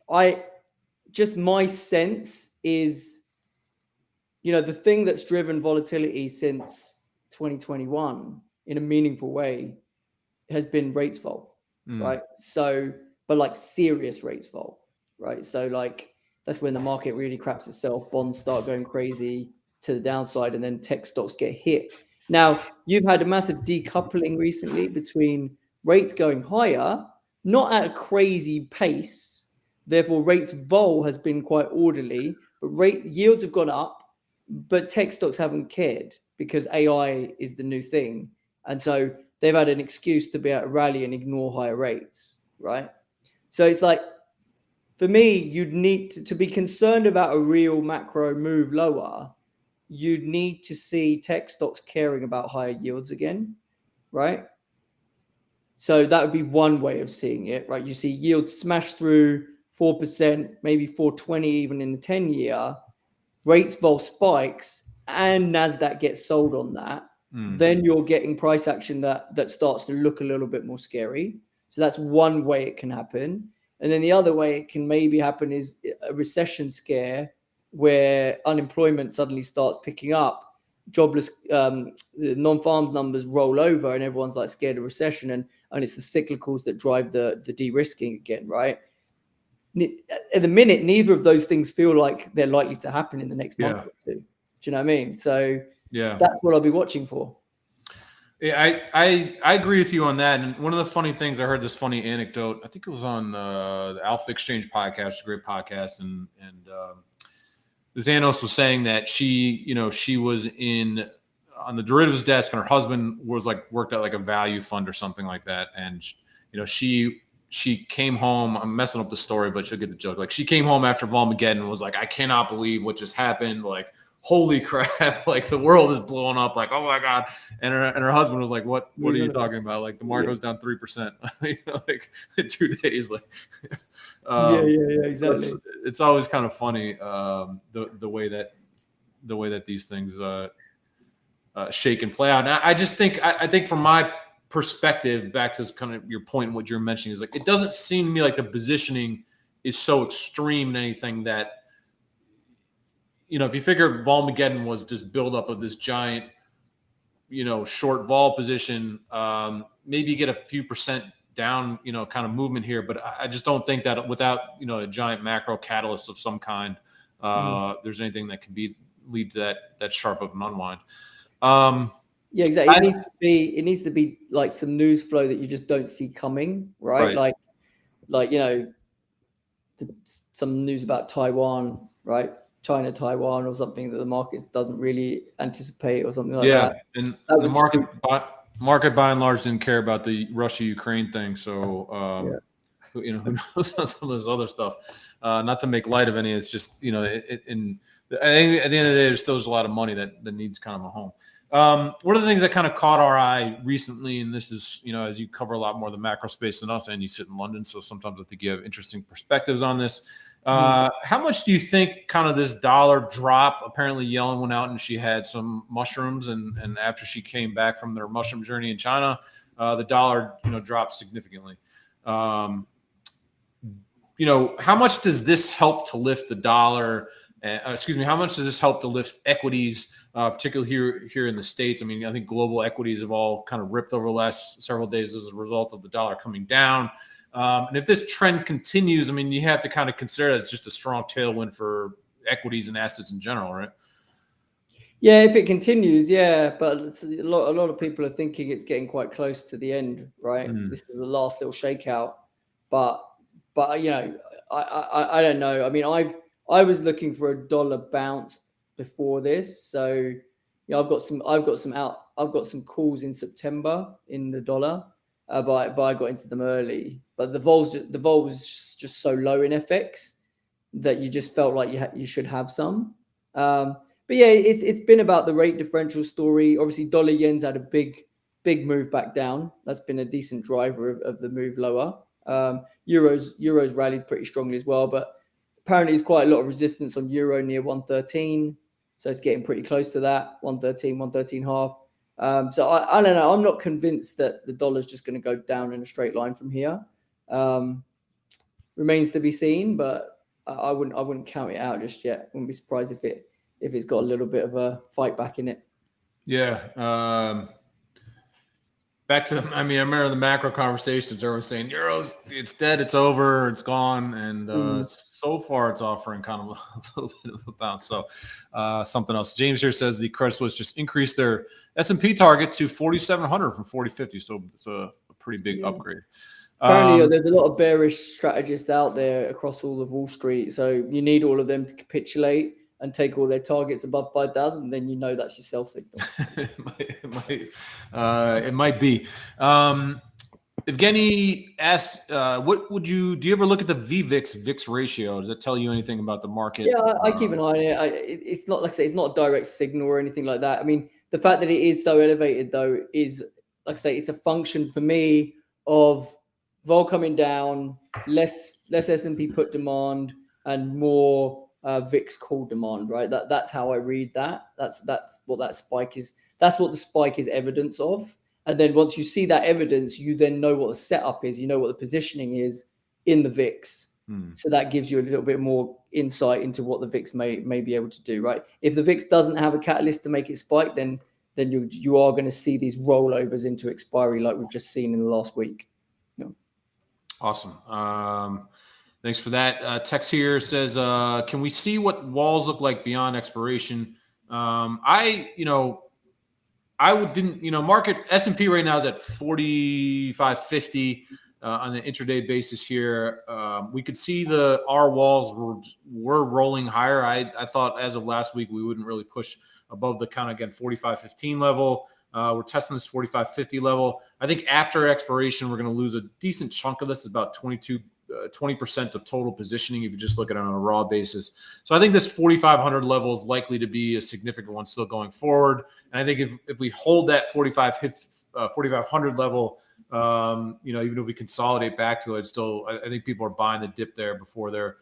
my sense is, the thing that's driven volatility since 2021 in a meaningful way has been rates vol, right? So, but like serious rates vol, right? So like that's when the market really craps itself, bonds start going crazy to the downside, and then tech stocks get hit. Now, you've had a massive decoupling recently between rates going higher, not at a crazy pace. Therefore, rates vol has been quite orderly, but yields have gone up, but tech stocks haven't cared because AI is the new thing. And so they've had an excuse to be able to rally and ignore higher rates, right? So it's like, for me, you'd need to be concerned about a real macro move lower. You'd need to see tech stocks caring about higher yields again, right? So that would be one way of seeing it, right? You see yields smash through 4%, maybe 4.20 even in the 10-year. Rates vol spikes and NASDAQ gets sold on that. Then you're getting price action that starts to look a little bit more scary. So that's one way it can happen. And then the other way it can maybe happen is a recession scare where unemployment suddenly starts picking up, jobless, the non-farms numbers roll over, and everyone's like scared of recession, and it's the cyclicals that drive the de-risking again, right? At the minute, neither of those things feel like they're likely to happen in the next month or two. Do you know what I mean? So that's what I'll be watching for. Yeah, I agree with you on that. And one of the funny things, I heard this funny anecdote. I think it was on the Alpha Exchange podcast, a great podcast, and this analyst was saying that she was on the derivatives desk, and her husband was worked at like a value fund or something like that, and she came home. I'm messing up the story, but she'll get the joke. Like, she came home after Volmageddon and was like, I cannot believe what just happened. Like, holy crap, like the world is blowing up. Like, oh my God. And her husband was like, what are you talking about? Like, the market goes down 3%, like in 2 days. Like, exactly. It's always kind of funny, the way that these things shake and play out. And I just think, I think from my perspective, back to kind of your point, what you're mentioning is like, it doesn't seem to me like the positioning is so extreme in anything that if you figure Volmageddon was just buildup of this giant, short vol position, maybe you get a few percent down, kind of movement here. But I just don't think that without, a giant macro catalyst of some kind, there's anything that can lead to that sharp of an unwind. Yeah, exactly. It needs to be like some news flow that you just don't see coming, right? Like some news about Taiwan, right? China, Taiwan, or something that the markets doesn't really anticipate, or something like that. Yeah, and the market by and large didn't care about the Russia-Ukraine thing, so who knows on some of this other stuff. Not to make light of any, it's just I think at the end of the day, there's still a lot of money that needs kind of a home. One of the things that kind of caught our eye recently, and this is, as you cover a lot more of the macro space than us, and you sit in London, so sometimes I think you have interesting perspectives on this. How much do you think kind of this dollar drop? Apparently Yellen went out and she had some mushrooms, and after she came back from their mushroom journey in China, the dollar, dropped significantly. How much does this help to lift the dollar? How much does this help to lift equities, particularly here in the States? I mean, I think global equities have all kind of ripped over the last several days as a result of the dollar coming down. And if this trend continues, I mean, you have to kind of consider it as just a strong tailwind for equities and assets in general, right? Yeah, if it continues, yeah. But a lot of people are thinking it's getting quite close to the end, right? This is the last little shakeout. But I don't know. I mean, I was looking for a dollar bounce before this, so I've got some calls in September in the dollar, but I got into them early. But the vol was just so low in FX that you just felt like you should have some. But yeah, it's been about the rate differential story. Obviously, dollar yen's had a big move back down. That's been a decent driver of the move lower. Euros rallied pretty strongly as well, but apparently there's quite a lot of resistance on euro near 113, so it's getting pretty close to that 113 half. So I don't know. I'm not convinced that the dollar's just going to go down in a straight line from here. Remains to be seen, but I wouldn't count it out just yet. Wouldn't be surprised if it's got a little bit of a fight back in it. Yeah. Back to I remember the macro conversations. Everyone was saying euros, it's dead, it's over, it's gone, and so far it's offering kind of a little bit of a bounce. So something else. James here says the Credit Suisse just increased their S&P target to 4,700 from 4,050. So it's a pretty big upgrade. Apparently, there's a lot of bearish strategists out there across all of Wall Street. So you need all of them to capitulate and take all their targets above 5,000, then that's your sell signal. It might be. Evgeny asked, do you ever look at the VIX ratio? Does that tell you anything about the market? Yeah, I keep an eye on it. It's not, like I say, it's not a direct signal or anything like that. I mean, the fact that it is so elevated, though, is, like I say, it's a function for me of vol coming down, less S&P put demand, and more VIX call demand, right? That's how I read that. That's what that spike is. That's what the spike is evidence of. And then once you see that evidence, you then know what the setup is. You know what the positioning is in the VIX. So that gives you a little bit more insight into what the VIX may be able to do, right? If the VIX doesn't have a catalyst to make it spike, then you are going to see these rollovers into expiry like we've just seen in the last week. Awesome. Thanks for that. Tex here says, can we see what walls look like beyond expiration? Market S&P right now is at 45.50 on an intraday basis here. We could see our walls were rolling higher. I thought as of last week, we wouldn't really push above the kind of, again, 45.15 level. We're testing this 45.50 level. I think after expiration, we're going to lose a decent chunk of this, about 20% of total positioning if you just look at it on a raw basis. So I think this 4,500 level is likely to be a significant one still going forward. And I think if we hold that 4,500 level, even if we consolidate back to it, still, I think people are buying the dip there before they're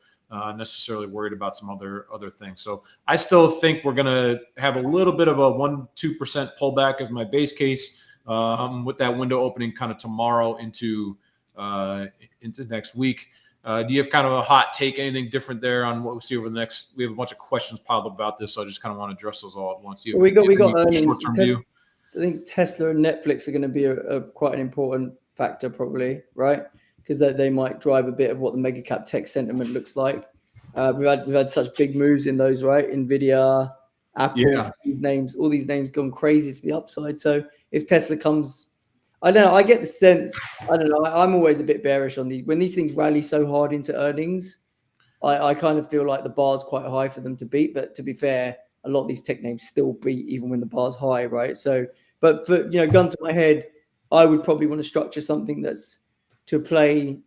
necessarily worried about some other things. So I still think we're going to have a little bit of a 1-2% pullback as my base case, with that window opening kind of tomorrow into next week. Do you have kind of a hot take, anything different there on what we'll see over the next? We have a bunch of questions piled up about this, so I just kind of want to address those all at once. We got earnings. Short-term view? I think Tesla and Netflix are going to be a quite an important factor, probably, right? Because they might drive a bit of what the mega cap tech sentiment looks like. We've had such big moves in those, right? Nvidia, Apple, all these names gone crazy to the upside. So if Tesla comes, I don't know. I get the sense. I don't know. I'm always a bit bearish on when these things rally so hard into earnings. I kind of feel like the bar's quite high for them to beat. But to be fair, a lot of these tech names still beat even when the bar's high, right? So, but for guns to my head, I would probably want to structure something that's to play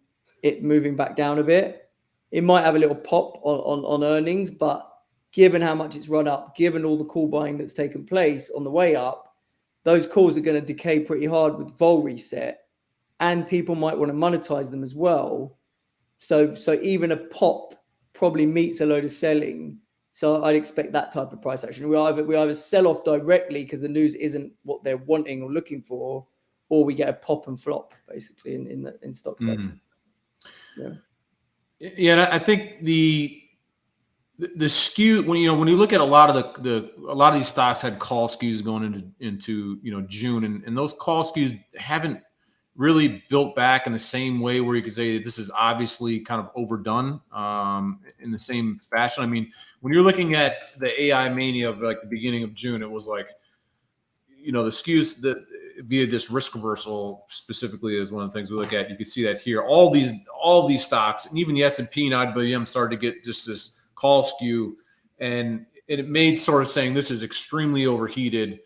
it moving back down a bit. It might have a little pop on earnings, but given how much it's run up, given all the call buying that's taken place on the way up, those calls are going to decay pretty hard with vol reset, and people might want to monetize them as well. So even a pop probably meets a load of selling. So I'd expect that type of price action. We either sell off directly because the news isn't what they're wanting or looking for, or we get a pop and flop basically in stocks. Yeah, I think the skew when you look at a lot of a lot of these stocks had call skews going into June, and those call skews haven't really built back in the same way where you could say that this is obviously kind of overdone in the same fashion. I mean, when you're looking at the AI mania of like the beginning of June, it was like, the skews that via this risk reversal specifically is one of the things we look at. You can see that here, all these stocks, and even the S&P and IBM started to get just this call skew, and it made sort of saying this is extremely overheated,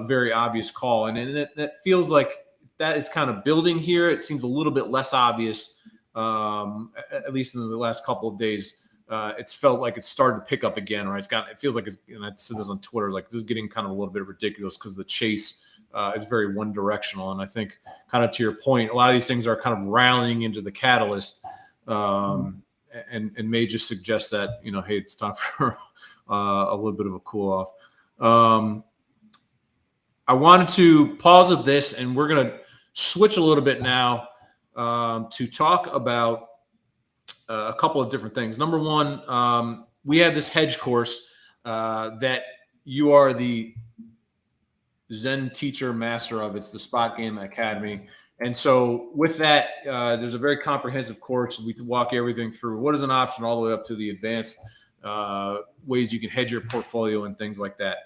very obvious call, and that feels like that is kind of building here. It seems a little bit less obvious, at least in the last couple of days. It's felt like it's started to pick up again, right? It feels like and I said this on Twitter, like this is getting kind of a little bit ridiculous because the chase is very one directional. And I think kind of to your point, a lot of these things are kind of rallying into the catalyst, and may just suggest that, hey, it's time for a little bit of a cool off. I wanted to pause at this, and we're going to switch a little bit now to talk about a couple of different things. Number one, we have this hedge course that you are the Zen teacher master of. It's the SpotGamma Academy. And so with that, there's a very comprehensive course. We can walk everything through what is an option all the way up to the advanced ways you can hedge your portfolio and things like that.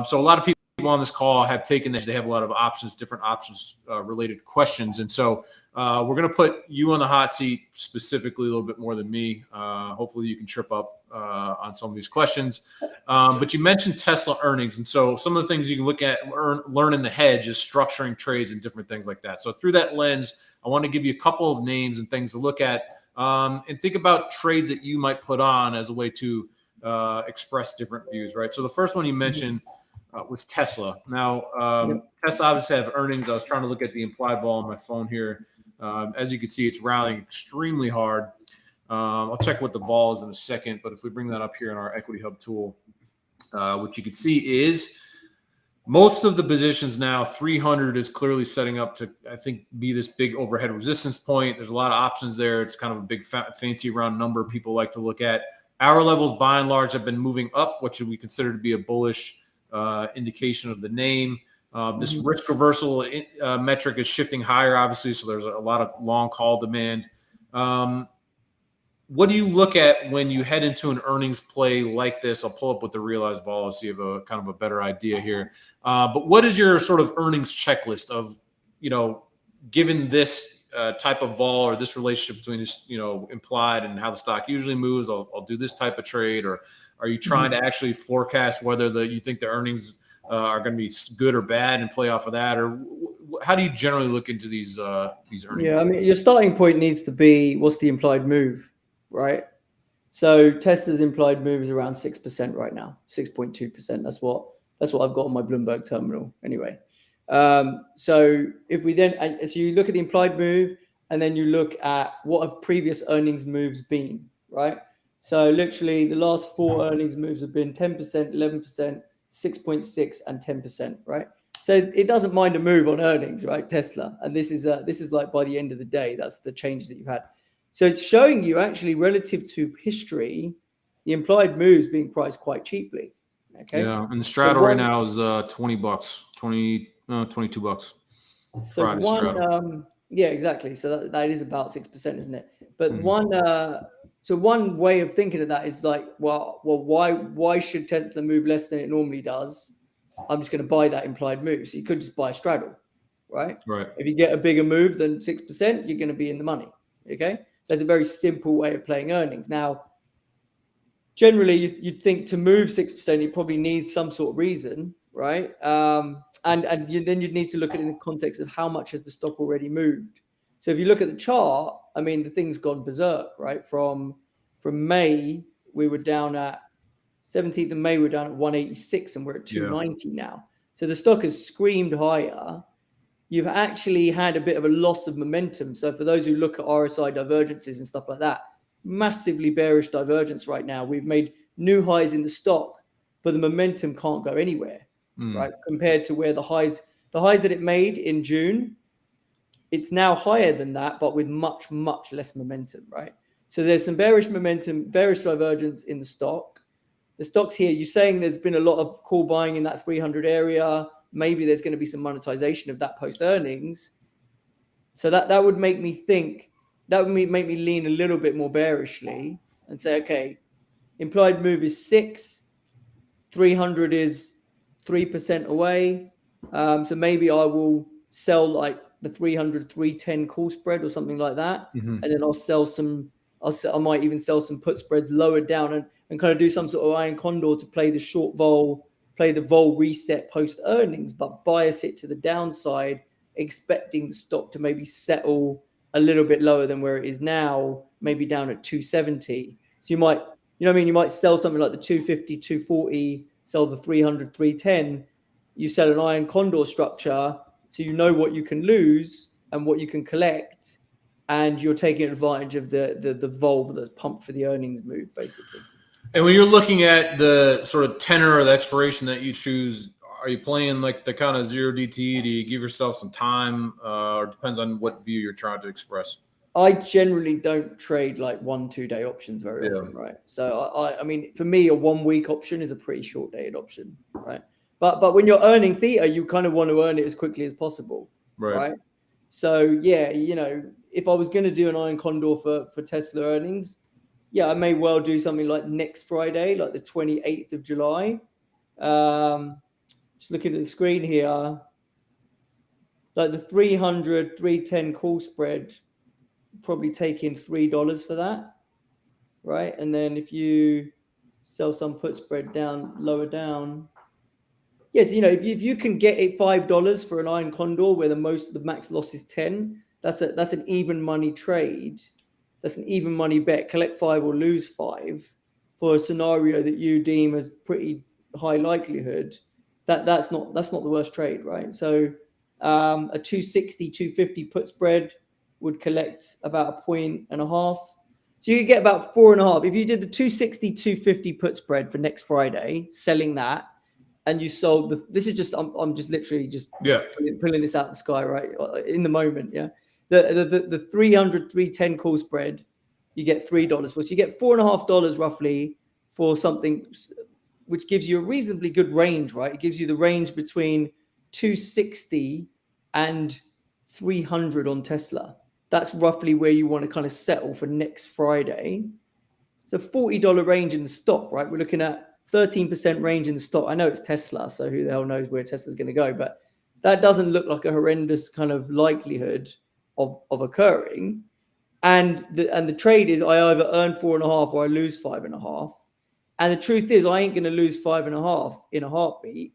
So a lot of people on this call have taken this. They have a lot of options, different options related questions. And so we're going to put you on the hot seat specifically a little bit more than me. Hopefully you can trip up on some of these questions. But you mentioned Tesla earnings. And so some of the things you can look at, learn in the hedge is structuring trades and different things like that. So through that lens, I want to give you a couple of names and things to look at and think about trades that you might put on as a way to express different views, right? So the first one you mentioned was Tesla. Now, Tesla obviously have earnings. I was trying to look at the implied vol on my phone here. As you can see, it's rallying extremely hard. I'll check what the vol is in a second, but if we bring that up here in our Equity Hub tool, what you can see is most of the positions now, 300 is clearly setting up to, I think, be this big overhead resistance point. There's a lot of options there. It's kind of a big fancy round number people like to look at. Hour levels, by and large, have been moving up, what should we consider to be a bullish indication of the name. This risk reversal metric is shifting higher, obviously, so there's a lot of long call demand. What do you look at when you head into an earnings play like this? I'll pull up with the realized vol so you have a kind of a better idea here. But what is your sort of earnings checklist of, given this type of vol or this relationship between this, implied and how the stock usually moves, I'll do this type of trade? Or are you trying to actually forecast whether you think the earnings are going to be good or bad and play off of that? Or how do you generally look into these earnings? Yeah, I mean, your starting point needs to be what's the implied move, right? So Tesla's implied move is around 6% right now, 6.2%. That's what I've got on my Bloomberg terminal anyway. So if we then, so you look at the implied move, and then you look at what have previous earnings moves been, right? So literally the last 4 earnings moves have been 10%, 11%, 6.6, and 10%, right? So it doesn't mind a move on earnings, right? Tesla, and this is like by the end of the day, that's the change that you've had. So it's showing you actually relative to history, the implied moves being priced quite cheaply. Okay. Yeah, and the straddle right now is $20, 22 bucks. So Friday straddle. Yeah, exactly. So that is about 6%, isn't it? But Mm-hmm. one way of thinking of that is like, well, why should Tesla move less than it normally does? I'm just going to buy that implied move. So you could just buy a straddle, right? Right. If you get a bigger move than 6%, you're going to be in the money. Okay. So it's a very simple way of playing earnings. Now, generally, you'd think to move 6%, you probably need some sort of reason, right? Then you'd need to look at it in the context of how much has the stock already moved. So if you look at the chart, I mean, the thing's gone berserk, right? From May, we were down at 17th of May, we're down at 186 and we're at 290 now. So the stock has screamed higher. You've actually had a bit of a loss of momentum. So for those who look at RSI divergences and stuff like that, massively bearish divergence right now. We've made new highs in the stock, but the momentum can't go anywhere, right? Compared to where the highs that it made in June, it's now higher than that, but with much, much less momentum, right? So there's some bearish momentum, bearish divergence in the stock. The stock's here. You're saying there's been a lot of call buying in that 300 area. Maybe there's going to be some monetization of that post earnings. So that would make me think, that would make me lean a little bit more bearishly and say, okay, implied move is 6, 300 is 3% away. So maybe I will sell like the 300, 310 call spread or something like that. Mm-hmm. And then I'll sell some, I might even sell some put spreads lower down and kind of do some sort of iron condor to play the short vol, play the vol reset post earnings, but bias it to the downside, expecting the stock to maybe settle a little bit lower than where it is now, maybe down at 270. So you might, you might sell something like the 250, 240, sell the 300, 310. You sell an iron condor structure, so you know what you can lose and what you can collect, and you're taking advantage of the vol that's pumped for the earnings move, basically. And when you're looking at the sort of tenor or the expiration that you choose, are you playing like the kind of 0DT? Do you give yourself some time, or depends on what view you're trying to express? I generally don't trade like 1-2 day options very often, right? So I mean, for me, a 1 week option is a pretty short dated option, right? But when you're earning theta, you kind of want to earn it as quickly as possible, right? So yeah, if I was going to do an iron condor for Tesla earnings, yeah, I may well do something like next Friday, like the 28th of July. Just looking at the screen here, like the 300, 310 call spread, probably take in $3 for that, right? And then if you sell some put spread down, lower down, yes, if you can get it $5 for an iron condor where the max loss is 10, that's an even money trade. That's an even money bet. Collect 5 or lose 5 for a scenario that you deem as pretty high likelihood. That's not the worst trade, right? So a 260, 250 put spread would collect about 1.5. So you could get about 4.5. If you did the 260, 250 put spread for next Friday, selling that, and you sold this is just, I'm just literally just pulling this out of the sky, right? In the moment, yeah. The 300, 310 call spread, you get $3 for. So you get $4.5 roughly for something which gives you a reasonably good range, right? It gives you the range between 260 and 300 on Tesla. That's roughly where you want to kind of settle for next Friday. It's a $40 range in the stock, right? We're looking at 13% range in the stock. I know it's Tesla, so who the hell knows where Tesla's going to go, but that doesn't look like a horrendous kind of likelihood of occurring. And the trade is I either earn 4.5 or I lose 5.5. And the truth is I ain't going to lose 5.5 in a heartbeat.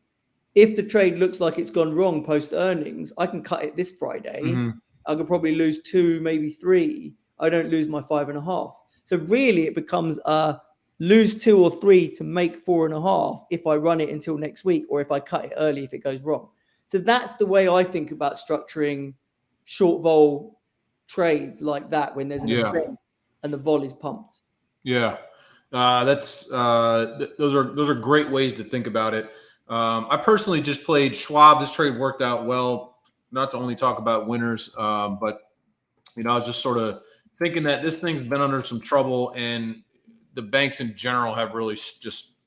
If the trade looks like it's gone wrong post earnings, I can cut it this Friday. Mm-hmm. I could probably lose 2, maybe 3. I don't lose my 5.5. So really it becomes a lose 2 or 3 to make 4.5 if I run it until next week, or if I cut it early if it goes wrong. So that's the way I think about structuring short vol trades like that, when there's an event and the vol is pumped. Yeah, those are great ways to think about it. I personally just played Schwab. This trade worked out well. Not to only talk about winners, but I was just sort of thinking that this thing's been under some trouble, and the banks in general have really just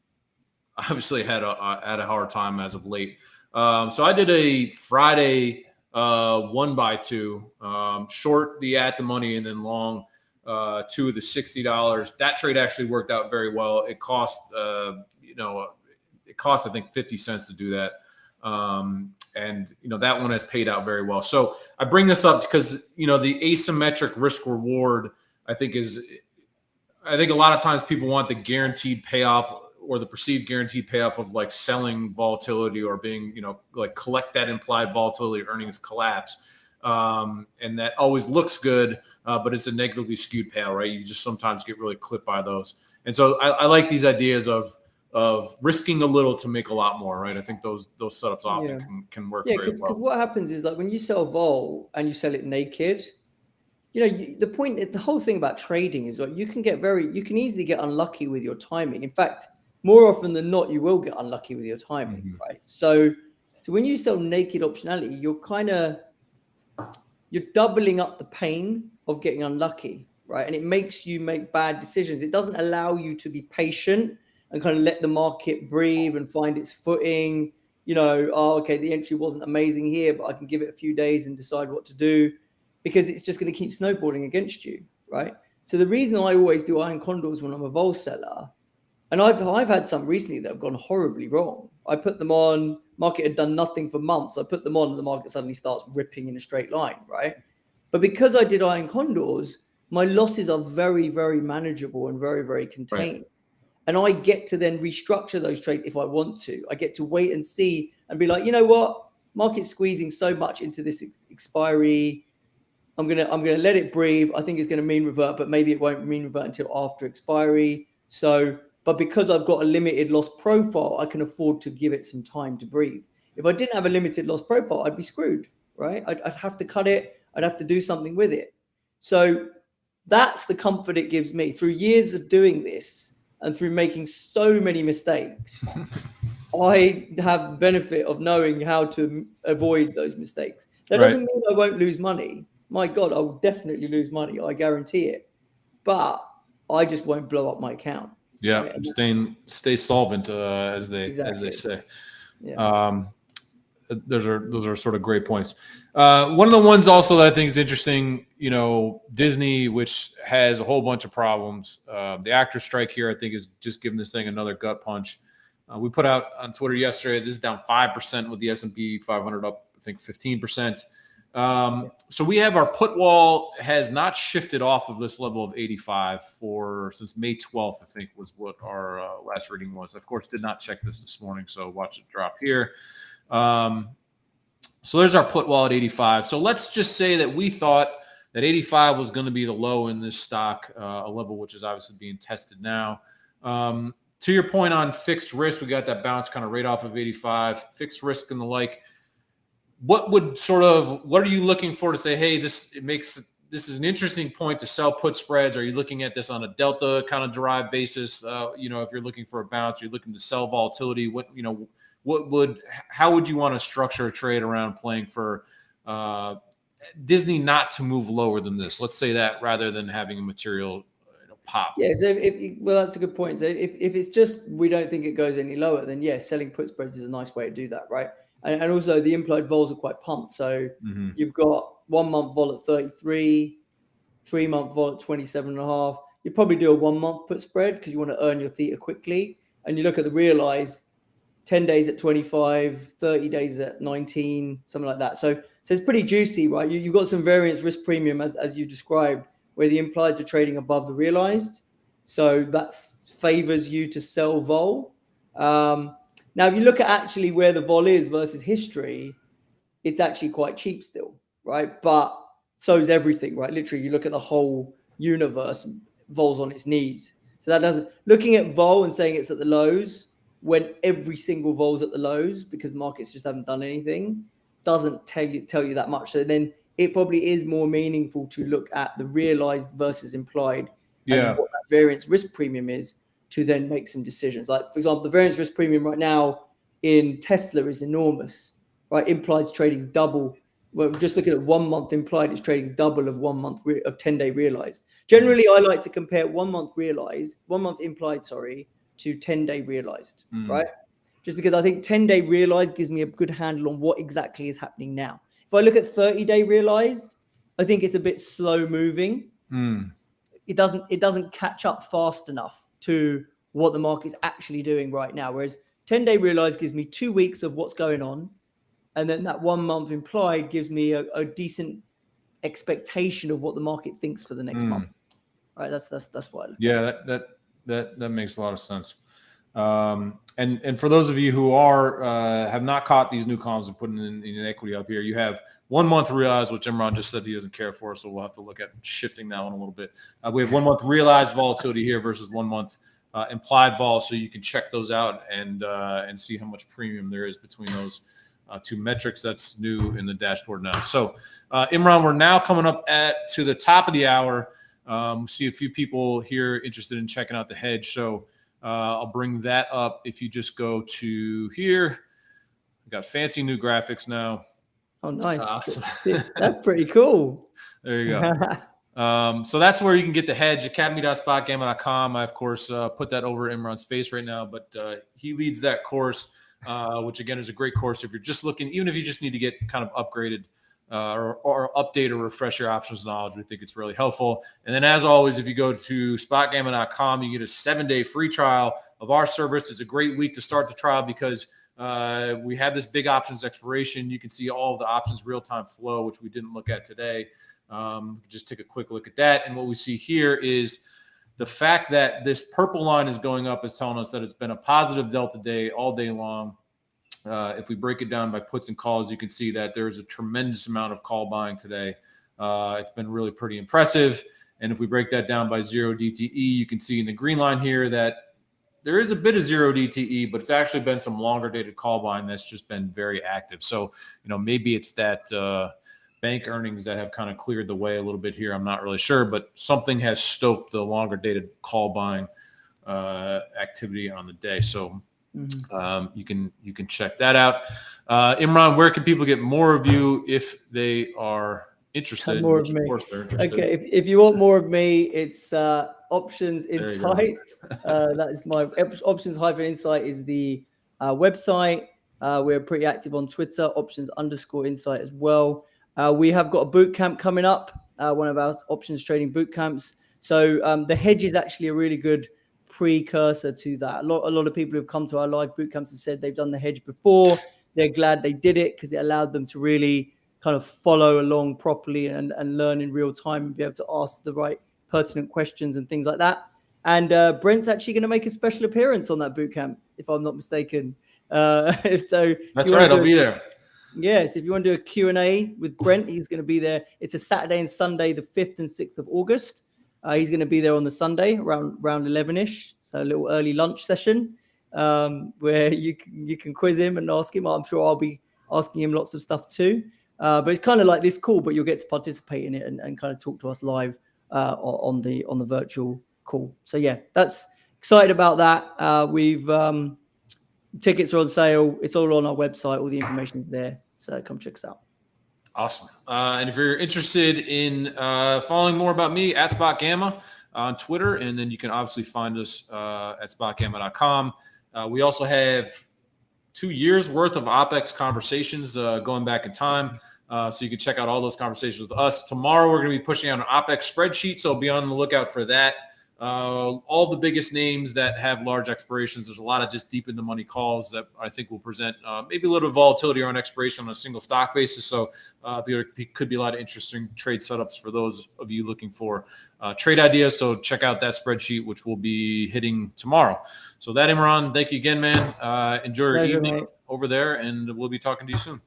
obviously had a hard time as of late. So I did a Friday 1x2, short the at the money and then long 2 of the $60. That trade actually worked out very well. It cost I think 50 cents to do that. And that one has paid out very well. So I bring this up because the asymmetric risk reward I think a lot of times people want the guaranteed payoff or the perceived guaranteed payoff of like selling volatility or being, like collect that implied volatility earnings collapse. And that always looks good, but it's a negatively skewed payout, right? You just sometimes get really clipped by those. And so I like these ideas of risking a little to make a lot more, right? I think those setups often can work very well. Because what happens is, like, when you sell vol and you sell it naked, the whole thing about trading is, like, you can easily get unlucky with your timing. In fact, more often than not, you will get unlucky with your timing, right? So when you sell naked optionality, you're doubling up the pain of getting unlucky, right? And it makes you make bad decisions. It doesn't allow you to be patient and kind of let the market breathe and find its footing. The entry wasn't amazing here, but I can give it a few days and decide what to do, because it's just going to keep snowballing against you, right? So the reason I always do iron condors when I'm a vol seller, and I've had some recently that have gone horribly wrong. I put them on, market had done nothing for months. I put them on and the market suddenly starts ripping in a straight line, right? But because I did iron condors, my losses are very, very manageable and very, very contained. Right. And I get to then restructure those trades if I want to. I get to wait and see and be like, you know what? Market's squeezing so much into this expiry. I'm gonna let it breathe. I think it's gonna mean revert, but maybe it won't mean revert until after expiry. But because I've got a limited loss profile, I can afford to give it some time to breathe. If I didn't have a limited loss profile, I'd be screwed, right? I'd have to cut it. I'd have to do something with it. So that's the comfort it gives me. Through years of doing this and through making so many mistakes, I have the benefit of knowing how to avoid those mistakes. That doesn't mean I won't lose money. My God, I will definitely lose money. I guarantee it. But I just won't blow up my account. Yeah, right? Stay solvent, as they say. Yeah. Those are sort of great points. One of the ones also that I think is interesting, Disney, which has a whole bunch of problems. The actor strike here, I think, is just giving this thing another gut punch. We put out on Twitter yesterday, this is down 5% with the S&P 500 up, I think, 15%. So we have our put wall has not shifted off of this level of 85 since May 12th, I think was what our last reading was. Of course, did not check this morning, so watch it drop here. So there's our put wall at 85. So let's just say that we thought that 85 was going to be the low in this stock, a level which is obviously being tested now. To your point on fixed risk, we got that bounce kind of right off of 85, fixed risk and the like. What are you looking for to say, hey, this is an interesting point to sell put spreads? Are you looking at this on a delta kind of derived basis? If you're looking for a bounce, you're looking to sell volatility. How would you want to structure a trade around playing for Disney not to move lower than this? Let's say that rather than having a material pop. Yeah. So that's a good point. So if it's just we don't think it goes any lower, then selling put spreads is a nice way to do that, right? And also the implied vols are quite pumped. So you've got 1 month vol at 33, 3 month vol at 27.5. You probably do a 1 month put spread because you want to earn your theta quickly. And you look at the realized 10 days at 25, 30 days at 19, something like that. So it's pretty juicy, right? You've got some variance risk premium as you described, where the implieds are trading above the realized. So that favors you to sell vol. Now, if you look at actually where the vol is versus history, it's actually quite cheap still, right? But so is everything, right? Literally, you look at the whole universe, vol's on its knees. So looking at vol and saying it's at the lows when every single vol's at the lows because markets just haven't done anything doesn't tell you that much. So then it probably is more meaningful to look at the realized versus implied and what that variance risk premium is to then make some decisions. Like, for example, the variance risk premium right now in Tesla is enormous, right? Implied's trading double well, just looking at 1 month implied, it's trading double of 1 month of 10-day realized. Generally, I like to compare 1 month realized, 1 month implied, sorry, to 10-day realized, right? Just because I think 10-day realized gives me a good handle on what exactly is happening now. If I look at 30-day realized, I think it's a bit slow moving. It doesn't catch up fast enough to what the market's actually doing right now. Whereas 10-day realized gives me 2 weeks of what's going on. And then that 1 month implied gives me a decent expectation of what the market thinks for the next month. All right, that's what I look at. That makes a lot of sense. And for those of you who have not caught these new columns and putting in equity up here, you have 1 month realized, which Imran just said he doesn't care for, so we'll have to look at shifting that one a little bit. We have 1 month realized volatility here versus 1 month implied vol, so you can check those out and see how much premium there is between those two metrics. That's new in the dashboard now. So Imran, we're now coming up to the top of the hour. See a few people here interested in checking out the hedge. So I'll bring that up. If you just go to here, we got fancy new graphics now. Oh, nice. That's pretty cool. There you go. So that's where you can get the hedge, academy.spotgamma.com. I, of course, put that over Imran's face right now, but he leads that course, which, again, is a great course if you're just looking, even if you just need to get kind of upgraded or update or refresh your options knowledge. We think it's really helpful. And then, as always, if you go to spotgamma.com, you get a 7-day free trial of our service. It's a great week to start the trial because we have this big options expiration. You can see all of the options real-time flow, which we didn't look at today. Just take a quick look at that. And what we see here is the fact that this purple line is going up is telling us that it's been a positive delta day all day long. If we break it down by puts and calls, you can see that there's a tremendous amount of call buying today. It's been really pretty impressive. And if we break that down by 0 DTE, you can see in the green line here that there is a bit of 0 DTE, but it's actually been some longer dated call buying that's just been very active. So, maybe it's that bank earnings that have kind of cleared the way a little bit here. I'm not really sure, but something has stoked the longer dated call buying activity on the day. So you can check that out. Imran, where can people get more of you if they are interested? More of me. Of course they're interested. Okay, if you want more of me, it's Options Insight. That is my Options-Insight is the website. We're pretty active on Twitter, Options_Insight as well. We have got a boot camp coming up, one of our options trading boot camps. So the hedge is actually a really good precursor to that. A lot of people who have come to our live boot camps have said they've done the hedge before. They're glad they did it because it allowed them to really kind of follow along properly and learn in real time and be able to ask the right pertinent questions and things like that. And Brent's actually going to make a special appearance on that boot camp, if I'm not mistaken. That's right. I'll be there. Yes, if you want to do a Q&A with Brent, he's going to be there. It's a Saturday and Sunday, the 5th and 6th of August. He's going to be there on the Sunday around 11ish. So a little early lunch session where you can quiz him and ask him. I'm sure I'll be asking him lots of stuff too. But it's kind of like this call, but you'll get to participate in it and kind of talk to us live on the virtual call. So yeah, that's excited about that. We've tickets are on sale. It's all on our website. All the information is there. So come check us out. Awesome. And if you're interested in following more about me, at SpotGamma on Twitter, and then you can obviously find us at spotgamma.com. We also have 2 years worth of OPEX conversations going back in time. So you can check out all those conversations with us. Tomorrow, we're going to be pushing out an OPEX spreadsheet, so be on the lookout for that. All the biggest names that have large expirations. There's a lot of just deep in the money calls that I think will present maybe a little volatility on expiration on a single stock basis. So there could be a lot of interesting trade setups for those of you looking for trade ideas. So check out that spreadsheet, which will be hitting tomorrow. So that, Imran, thank you again, man. Enjoy your evening over there, and we'll be talking to you soon.